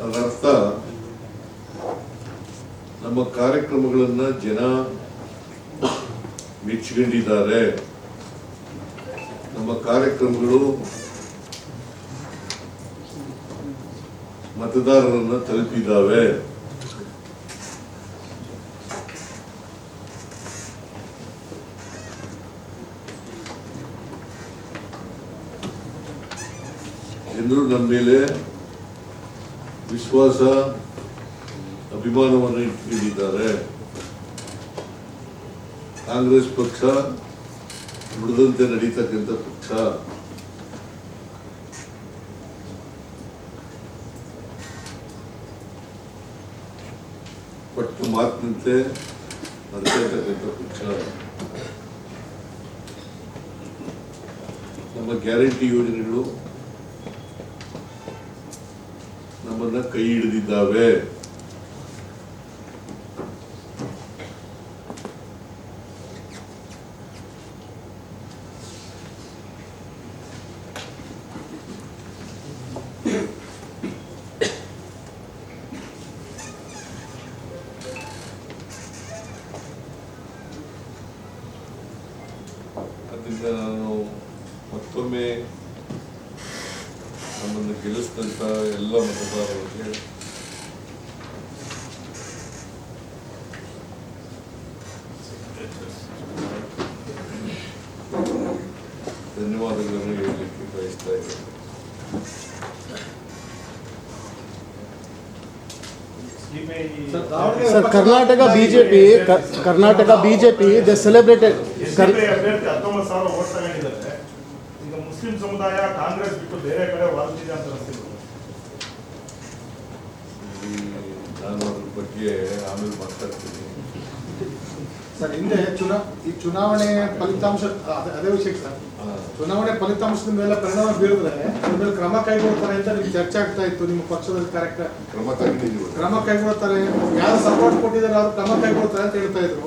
ಅದರರ್ಥ ನಮ್ಮ ಕಾರ್ಯಕ್ರಮಗಳನ್ನ ಜನ ಮೆಚ್ಚಿಕೊಂಡಿದ್ದಾರೆ. ನಮ್ಮ ಕಾರ್ಯಕ್ರಮಗಳು ಮತದಾರರನ್ನ ತಲುಪಿದ್ದಾವೆ. ಜನರು ನಮ್ಮ ಮೇಲೆ ವಿಶ್ವಾಸ, ಅಭಿಮಾನವನ್ನು ಇಟ್ಕೊಂಡಿದ್ದಾರೆ. ಕಾಂಗ್ರೆಸ್ ಪಕ್ಷ ನುಡಿದಂತೆ ನಡೀತಕ್ಕಂಥ ಪಕ್ಷ. ಪಟ್ಟು ಮಾತಿನಂತೆ ನಡೆಸತಕ್ಕಂಥ ಪಕ್ಷ. ನಮ್ಮ ಗ್ಯಾರಂಟಿ ಯೋಜನೆಗಳು ನಮ್ಮನ್ನ ಕೈ ಹಿಡಿದಿದ್ದಾವೆ. ಅದರಿಂದ ನಾನು ಮತ್ತೊಮ್ಮೆ ನಮ್ಮನ್ನ ನಮ್ಮನ್ನು ಗೆಲ್ಲಿಸಿದಂಥ ಎಲ್ಲ ಮತದಾರರಿಗೆ ಧನ್ಯವಾದಗಳನ್ನು ಹೇಳಲಿಕ್ಕೆ ಬಯಸ್ತಾ ಇದ್ದೇನೆ. Sir Karnataka BJP they celebrated ಅಭ್ಯರ್ಥಿ 19,000 ವೋಟ್ ತಗೊಂಡಿದ್ದಾರೆ. ಈಗ ಮುಸ್ಲಿಂ ಸಮುದಾಯ ಕಾಂಗ್ರೆಸ್ ಬಿಟ್ಟು ಬೇರೆ ಕಡೆ ವಾಲ್ತಿದೆ ಅಂತ ಅನಿಸ್ತಿದ್ರು. ನಾನು ಅದ್ರ ಬಗ್ಗೆ ಆಮೇಲೆ ಮಾತಾಡ್ತೀನಿ. ಸರ್ ಹಿಂದೆ ಈ ಚುನಾವಣೆ ಫಲಿತಾಂಶ ಅದೇ ವಿಷಯಕ್ಕೆ ಸರ್, ಚುನಾವಣೆ ಫಲಿತಾಂಶದ ಮೇಲೆ ಪರಿಣಾಮ ಬೀರಿದ್ರೆ ಅದ್ರ ಮೇಲೆ ಕ್ರಮ ಕೈಗೊಳ್ತಾರೆ ಅಂತ ನಿಮ್ಗೆ ಚರ್ಚೆ ಆಗ್ತಾ ಇತ್ತು. ನಿಮ್ಮ ಪಕ್ಷದ ಕ್ರಮ ತಗೊಂಡಿದ್ದೀವಿ. ಕ್ರಮ ಕೈಗೊಳ್ತಾರೆ, ಯಾರು ಸಪೋರ್ಟ್ ಕೊಟ್ಟಿದ್ದಾರೆ ಅವ್ರು ಕ್ರಮ ಕೈಗೊಳ್ತಾರೆ ಅಂತ ಹೇಳ್ತಾ ಇದ್ರು.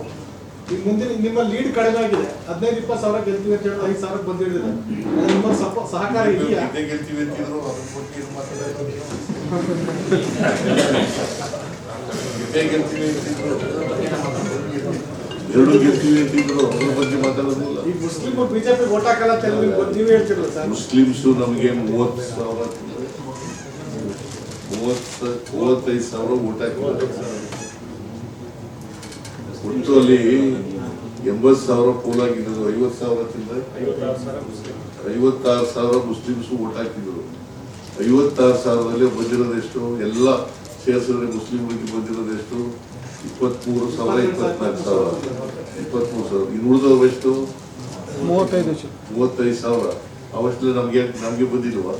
ಈಗ ಮುಂದಿನ ನಿಮ್ಮ ಲೀಡ್ ಕಡಿಮೆ ಆಗಿದೆ, 15-20 ಸಾವಿರ ಗೆಲ್ತೀವಿ ಅಂತ ಹೇಳಿ 5 ಸಾವಿರ ಬಂದಿಳಿದಿದೆ. ನಿಮ್ಮ ಸಹಕಾರ ಇದೆಯಾ? ಗೆಲ್ತೀವಿ ಅಂತಿದ್ರು, ಅದ್ರ ಬಗ್ಗೆ ಏನು ಮಾತಾಡೋದು? ಗೆಲ್ತೀವಿ ಅಂತಿದ್ರು, ಎರಡು ಗೆಲ್ತೀವಿ ಅಂತಿದ್ರು, ಅದ್ರ ಬಗ್ಗೆ ಮಾತಾಡೋದಿಲ್ಲ. ಈ ಮುಸ್ಲಿಮ್ ಬಿಜೆಪಿ ಓಟ್ ಹಾಕಲ್ಲ ಅಂತ ಹೇಳಿ ನೀವು ಹೇಳ್ತಿರಲ್ಲ ಸರ್. ಮುಸ್ಲಿಮ್ಸು ನಮಗೆ 35 ಸಾವಿರ ಊಟ ಹಾಕಿದ್ದಾರೆ. ಒಟ್ಟು ಅಲ್ಲಿ 80 ಸಾವಿರ ಪೋಲಾಗಿದ್ದು 50 ಸಾವಿರ ತಿಂದ್ರೆ 56 ಸಾವಿರ ಮುಸ್ಲಿಮ್ಸು ಓಟ್ ಹಾಕಿದ್ರು. 56 ಸಾವಿರದಲ್ಲಿ ಬಂದಿರೋದೆಷ್ಟು ಎಲ್ಲ ಸೇರಿಸಿದ್ರೆ ಮುಸ್ಲಿಮ್ಗಳಿಗೆ ಬಂದಿರೋದೆಷ್ಟು? 23 ಸಾವಿರ 24 ಸಾವಿರ 23 ಸಾವಿರ. ಇನ್ನು ಉಳಿದವಷ್ಟು 35 ಸಾವಿರ. ಅವಷ್ಟೇ ನಮ್ಗೆ ಬಂದಿಲ್ವಾ?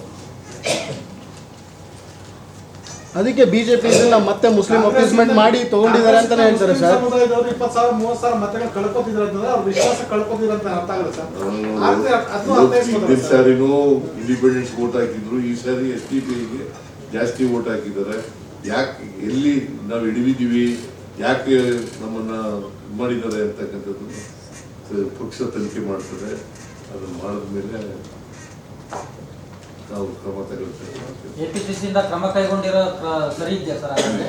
ಅದಕ್ಕೆ ಬಿಜೆಪಿ ಮತ್ತೆ ಮುಸ್ಲಿಂ ಅಪೀಸ್ಮೆಂಟ್ ಮಾಡಿ ತಗೊಂಡಿದ್ದಾರೆ ಅಂತ ಹೇಳ್ತಾರೆ ಸರ್. ಸಮುದಾಯದವರು 20,000-30,000 ಮತಗಳು ಕಳ್ಕೊತಿದ್ರು ಅಂತಂದ್ರೆ ಅವ್ರ ವಿಶ್ವಾಸ ಕಳ್ಕೊತಿದ್ರು ಅಂತ ಅರ್ಥ ಆಗಲ್ಲ ಸರ್. ಹಿಂದಿನ ಸಾರಿನೂ ಇಂಡಿಪೆಂಡೆನ್ಸ್ ವೋಟ್ ಹಾಕಿದ್ರು, ಈ ಸಾರಿ SDPಗೆ ಜಾಸ್ತಿ ವೋಟ್ ಹಾಕಿದ್ದಾರೆ. ಯಾಕೆ, ಎಲ್ಲಿ ನಾವು ಹಿಡಿದಿದ್ದೀವಿ, ಯಾಕೆ ನಮ್ಮನ್ನ ಮಾಡಿದ್ದಾರೆ ಅಂತಕ್ಕಂಥದ್ದು ಪಕ್ಷ ತನಿಖೆ ಮಾಡ್ತದೆ. ಅದನ್ನು ಮಾಡಿದ್ಮೇಲೆ ನಾವು ಕ್ರಮ ತಗೊಳ್ತೇವೆ. ಕೆಪಿಸಿಸಿಯಿಂದ ಕ್ರಮ ಕೈಗೊಂಡಿರೋ ಸರಿ ಇದೆಯಾ ಸರ್? ಹಾಗಾದ್ರೆ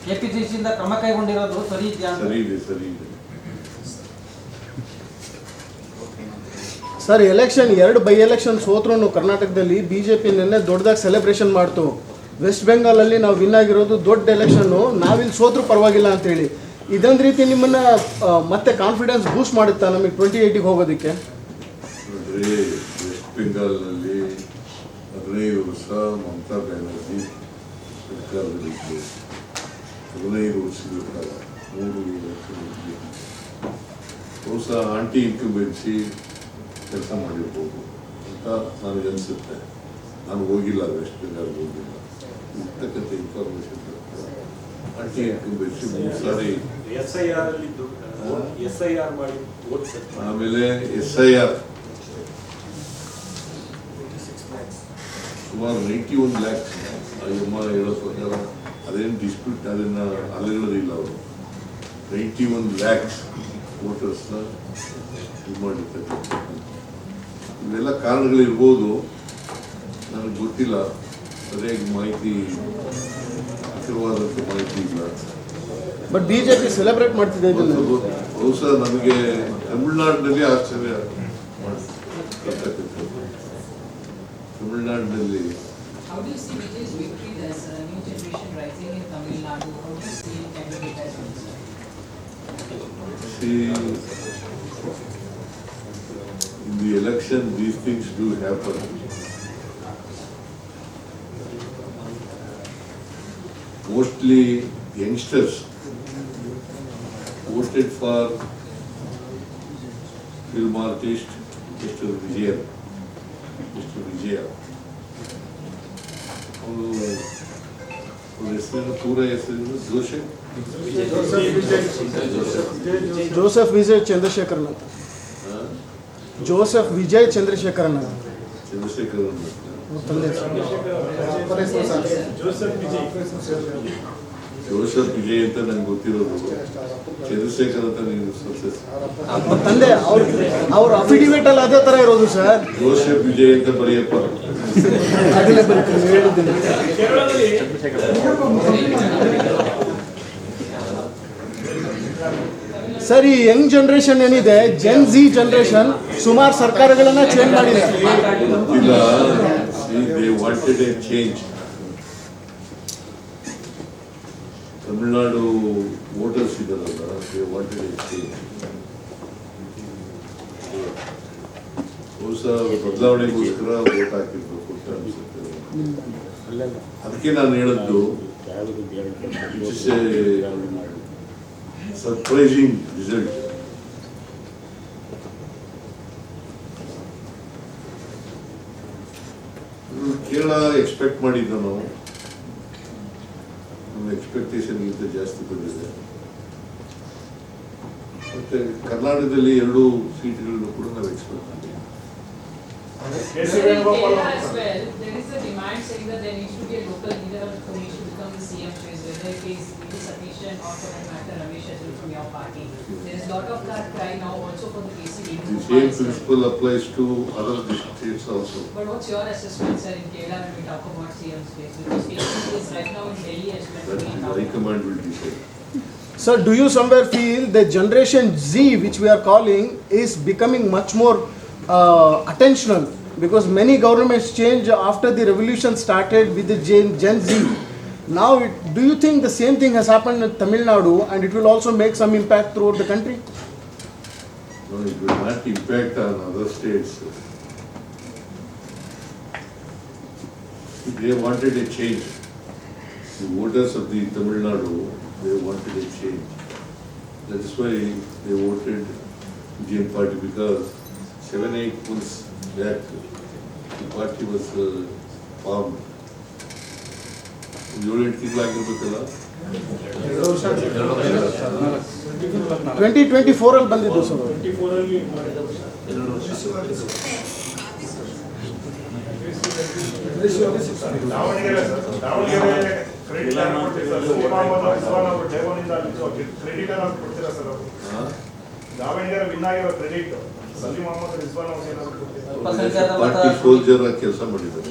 ಕೆಪಿಸಿಸಿಯಿಂದ ಕ್ರಮ ಕೈಗೊಂಡಿರೋದು ಸರಿ ಇದೆಯಾ? ಸರಿ ಇದೆ, ಸರಿ ಇದೆ. ಸರ್ ಎಲೆಕ್ಷನ್ 2 ಬೈ ಎಲೆಕ್ಷನ್ ಸೋತ್ರೂ ಕರ್ನಾಟಕದಲ್ಲಿ ಬಿಜೆಪಿ ನಿನ್ನೆ ದೊಡ್ಡದಾಗಿ ಸೆಲೆಬ್ರೇಷನ್ ಮಾಡ್ತು. ವೆಸ್ಟ್ ಬೆಂಗಾಲಲ್ಲಿ ನಾವು ವಿನ್ ಆಗಿರೋದು ದೊಡ್ಡ ಎಲೆಕ್ಷನ್ನು, ನಾವಿಲ್ಲಿ ಸೋತ್ರೂ ಪರವಾಗಿಲ್ಲ ಅಂತೇಳಿ. ಇದೊಂದು ರೀತಿ ನಿಮ್ಮನ್ನ ಮತ್ತೆ ಕಾನ್ಫಿಡೆನ್ಸ್ ಬೂಸ್ಟ್ ಮಾಡುತ್ತಾ ನಮಗೆ 2080 ಹೋಗೋದಕ್ಕೆ? ನೋಡ್ರಿ, ವೆಸ್ಟ್ ಬೆಂಗಾಲ್ನಲ್ಲಿ 15 ವರ್ಷ ಮಮತಾ ಬ್ಯಾನರ್ಜಿ ಸರ್ಕಾರದಲ್ಲಿದ್ದು 15 ವರ್ಷಗಳ ಕಾಲ 3 ವರ್ಷದಲ್ಲಿ ಬಹುಶಃ ಆಂಟಿ ಇನ್ಕ್ಯುಬೆನ್ಸಿ ಕೆಲಸ ಮಾಡಿರ್ಬೋದು ಅಂತ ನನಗನ್ಸುತ್ತೆ. ನಾನು ಹೋಗಿಲ್ಲ, ವೆಸ್ಟ್ ಬೆಂಗಾಲ್ಗೆ ಹೋಗಿಲ್ಲ. ಇರ್ತಕ್ಕಂಥ ಇನ್ಫಾರ್ಮೇಶನ್ ಆಂಟಿ ಇನ್ಕ್ಯುಬೆನ್ಸಿ 3 ಸಾರಿ SIR ಮಾಡಿ ಆಮೇಲೆ SIR ಸುಮಾರು 91 lakhs ಅಯ್ಯಮ್ಮ ಹೇಳೋ ಪ್ರಕಾರ ಅದೇನು ಡಿಸ್ಪ್ಯೂಟ್, ಅದನ್ನ ಅಲ್ಲಿರೋದಿಲ್ಲ. ಅವರು 91 lakhs ವೋಟರ್ಸ್ನ ಇದು ಮಾಡಿರ್ತಕ್ಕಂಥ ಇವೆಲ್ಲ ಕಾರಣಗಳಿರ್ಬೋದು, ನನಗೆ ಗೊತ್ತಿಲ್ಲ. ಸರಿಯಾಗಿ ಮಾಹಿತಿ, ನಿಖರವಾದಂಥ ಮಾಹಿತಿ ಇಲ್ಲ. ಬಟ್ ಬಿಜೆಪಿ ಸೆಲೆಬ್ರೇಟ್ ಮಾಡ್ತಿದೆ ಇದನ್ನು. ಬಹುಶಃ ನಮಗೆ ತಮಿಳುನಾಡಿನಲ್ಲಿ ಆಶ್ಚರ್ಯ ಮಾಡ್ತಕ್ಕಂಥದ್ದು. ತಮಿಳುನಾಡಿನಲ್ಲಿ How do you see Vijay's victory? There's a new generation rising in Tamil Nadu. How do you see candidate as well? See, in the election, these things do happen. Mostly youngsters voted for film artist Mr. Vijaya. ಅವ್ರ ಹೆಸರು ಪೂರ ಹೆಸರು Joseph Vijay Chandrasekharan ಅಂತ. Joseph Vijay Chandrasekharan ಅಂತ ಚಂದ್ರಶೇಖರ್ ತಂದೆ. Joseph Vijay ಅಂತ ನಂಗೆ ಗೊತ್ತಿರೋದು, ಚಂದ್ರಶೇಖರ್ ಅಂತ ನೀವು ತಂದೆ ಅವ್ರ ಅಫಿಡಿವಿಟ್ ಅಲ್ಲಿ ಅದೇ ತರ ಇರೋದು ಸರ್. ಜೋಸೆಫ್ ವಿಜಯ್ ಅಂತ ಬರೆಯಪ್ಪ. ಆಗಲೇ ಬರೀತೀನಿ, ಹೇಳಿದ್ದೀನಿ. ಸರ್ ಈ ಯಂಗ್ ಜನರೇಷನ್ ಏನಿದೆ, ಜೆನ್ ಜಿ ಜನರೇಷನ್ ಸುಮಾರು ಸರ್ಕಾರಗಳನ್ನ ಚೇಂಜ್ ಮಾಡಿದೆ. ಗೊತ್ತಿಲ್ಲ. they wanted a change. Tamil Nadu voters ಇದ್ದಾರಲ್ಲ, they wanted a change. ಬಹುಶಃ ಬದಲಾವಣೆಗೋಸ್ಕರ ವೋಟ್ ಹಾಕಿರ್ಬೇಕು ಅಂತ ಅನ್ಸುತ್ತೆ. ಅದಕ್ಕೆ ನಾನು ಹೇಳಿದ್ದು it's A surprising result. Kerala expect ಮಾಡಿದ್ದು ನಾವು, ನಮ್ಮ ಎಕ್ಸ್ಪೆಕ್ಟೇಷನ್ಗಿಂತ ಜಾಸ್ತಿ ಬಂದಿದೆ. ಮತ್ತೆ ಕರ್ನಾಟಕದಲ್ಲಿ 2 ಸೀಟ್ಗಳನ್ನು ಕೂಡ ನಾವು ಎಕ್ಸ್ಪೆಕ್ಟ್ ಮಾಡಿದ್ದೀವಿ. KC Sir, in Venugopal Kerala ಅವರು as well, there is a demand saying that there needs to be a local leader who needs to become the CM choice, whether it is Vijay Satishan or for that matter Ramesh Ajul from your party. There is a lot of that cry now also for the KC The ವೇಣುಗೋಪಾal. same sir. principle applies to other districts also. But what's your assessment, sir, in Kerala when we talk about CM's place? Because KC is right now in Delhi as well. That we the talk High Command will decide. Sir, do you somewhere feel the generation Z, which we are calling, is becoming much more attentional? Because many governments change after the revolution started with the Gen Z. Now, do you think the same thing has happened in Tamil Nadu and it will also make some impact throughout the country? No, it will not impact on other states. They wanted a change. The voters of the Tamil Nadu, they wanted a change. That is why they voted Indian party, because 7-8 months back, the party was formed. 7-8 ತಿಂಗಳಾಗಿರ್ಬೇಕಲ್ಲ. 2024 ಅಲ್ಲಿ ಬಂದಿದ್ದು sir. Davanagere credit ಕೊಡ್ತೀರಾ sir ಅವರು? Davanagere win ಆಗಿರೋ credit Salim Ahmed Rizwan ಅವ್ರಿಗೆ ಏನಾದ್ರು ಕೊಡ್ತೀರಾ? Party soldier ಆಗಿ ಕೆಲಸ ಮಾಡಿದ್ದಾರೆ.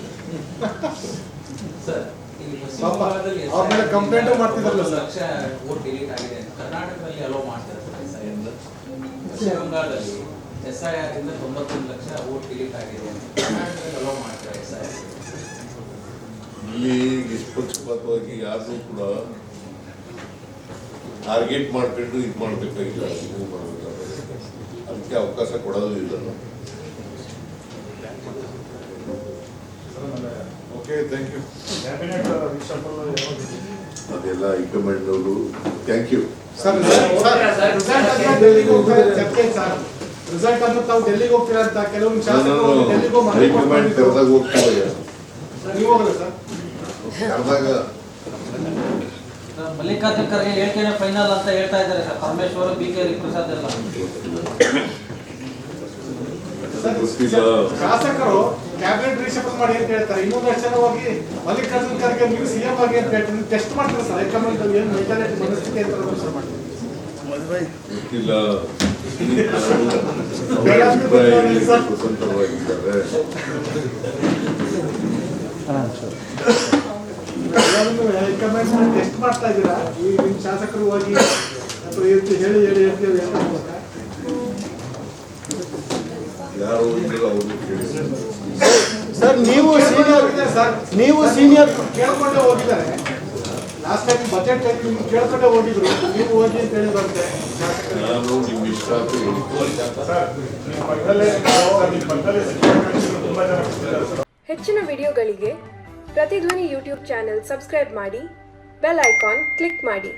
ಸರ್, ಇಲ್ಲಿ ಪಶ್ಚಿಮ ಪಾಪ, ಬಂಗಾಳದಲ್ಲಿ ಅವ್ರ ಮೇಲೆ complaint ಮಾಡ್ತಿದಾರಲ್ಲ ಸರ್. ಲಕ್ಷ ವೋಟ್ ಡಿಲೀಟ್ ಆಗಿದೆ ಅಂತ ಕರ್ನಾಟಕದಲ್ಲಿ ಅಲೋ ಮಾಡ್ತಾರೆ ಸರ್ SIR. ಪಶ್ಚಿಮ ಬಂಗಾಳದಲ್ಲಿ SIR ಇಂದ 91 ಲಕ್ಷ ವೋಟ್ ಡಿಲೀಟ್ ಆಗಿದೆ ಅಂತ ಕರ್ನಾಟಕದಲ್ಲಿ ಅಲೋ ಮಾಡ್ತಾರೆ SIR. ಇಲ್ಲಿ ನಿಷ್ಪಕ್ಷಪಾತವಾಗಿ ಯಾರನ್ನೂ ಕೂಡ ಟಾರ್ಗೆಟ್ ಮಾಡ್ಕೊಂಡು ಇದು ಮಾಡಬೇಕಾಗಿಲ್ಲ, ಇದು ಮಾಡಬೇಕಾಗುತ್ತೆ. ಅದಕ್ಕೆ ಅವಕಾಶ ಕೊಡೋದು ಇಲ್ಲ ನಾವು. Okay, thank you. Cabinet reshuffle ಅದೆಲ್ಲ ಹೈಕಮಾಂಡ್ ಅವರು. Thank you. ಸರ್, ರಿಸಲ್ಟ್ ಆದ್ಮೇಲೆ ಡೆಲ್ಲಿಗೆ ಹೋಗ್ತಾರೆ ಚರ್ಚೆ ಸರ್. ರಿಸಲ್ಟ್ ಆದ್ಮೇಲೆ ತಾವು ಡೆಲ್ಲಿಗೆ ಹೋಗ್ತೀರಾ ಅಂತ ಕೆಲವೊಂದು ಶಾಸಕರು ಡೆಲ್ಲಿಗೆ ಹೋಗಿ ಮನವಿ ಹೈಕಮಾಂಡ್ ಕೊಟ್ಟಿದ್ರು. ಕರೆದಾಗ ಹೋಗ್ತೀವಿ. ನೀವು ಹೋಗಲ್ಲ ಸರ್? ಕರೆದಾಗ ಮಲ್ಲಿಕಾರ್ಜುನ್ ಖರ್ಗೆ ಹೇಳಿಕೆನೆ ಫೈನಲ್ ಅಂತ ಹೇಳ್ತಾ ಇದ್ದಾರೆ ಸರ್. ಪರಮೇಶ್ವರ್, BK ಹರಿಪ್ರಸಾದ್ ಎಲ್ಲ. ಗೊತ್ತಿಲ್ಲ. ಶಾಸಕರು ಕ್ಯಾಬಿನೆಟ್ ರಿಷಫಲ್ ಮಾಡಿ ಅಂತ ಹೇಳ್ತಾರೆ. ಇನ್ನೊಂದಷ್ಟು ಜನ ಹೋಗಿ ಮಲ್ಲಿಕಾರ್ಜುನ್ ಖರ್ಗೆ ನೀವು CM ಆಗಿ ಅಂತ ಹೇಳ್ತಾರೆ. ಟೆಸ್ಟ್ ಮಾಡ್ತಾರೆ ಸರ್ ಹೈಕಮಾಂಡ್ ಅಲ್ಲಿ ಏನು ಮೆಂಟಾಲಿಟಿ ಮನಸ್ಥಿತಿ ಅಂತ ಸರ್ ಮಾಡ್ತಾರೆ. ಗೊತ್ತಿಲ್ಲ. ಅವರ ಅಭಿಪ್ರಾಯ ಹೇಳಲಿಕ್ಕೆ ಸ್ವತಂತ್ರವಾಗಿದ್ದಾರೆ. ಹೈಕಮಾಂಡ್ ಟೆಸ್ಟ್ ಮಾಡ್ತಾ ಇದ್ದೀರಾ ಈ ನಿಮ್ಮ ಶಾಸಕರು ಹೋಗಿ ಅಥವಾ ಹೇಳಿ ಹೇಳ್ತೀವಿ ಅಂತ ಹೇಳ್ಬೇಕಾ? ಯಾರು ಇದ್ರು ಅವ್ರನ್ನ ಕೇಳಿ. ಸರ್, ನೀವು ಸೀನಿಯರ್, ಸರ್ ನೀವು ಸೀನಿಯರ್ ಕೇಳ್ಕೊಂಡೇ ಹೋಗಿದ್ದಾರೆ. ಲಾಸ್ಟ್ ಟೈಮ್ ಬಜೆಟ್ ನಿಮ್ಗೆ ಕೇಳ್ಕೊಂಡೇ ಹೋಗಿದ್ರು, ನೀವು ಹೋಗಿ ಅಂತ ಹೇಳಿದ್ರಂತೆ ಶಾಸಕರು. ನಾನು ನಿಮ್ಮ ಇಷ್ಟ ಅಂತ ಹೇಳ್ತೀನಿ. ಸರ್ ನಿಮ್ಮ ಪಕ್ಕದಲ್ಲೇ ನಿಮ್ಮ ಪಕ್ಕದಲ್ಲೇ ತುಂಬಾ ಜನ ಕೂತಿದ್ದಾರೆ ಸರ್. ಹೆಚ್ಚಿನ ವಿಡಿಯೋಗಳಿಗೆ ಪ್ರತಿಧ್ವನಿ ಯೂಟ್ಯೂಬ್ ಚಾನೆಲ್ ಸಬ್ಸ್ಕ್ರೈಬ್ ಮಾಡಿ, ಬೆಲ್ ಐಕಾನ್ ಕ್ಲಿಕ್ ಮಾಡಿ.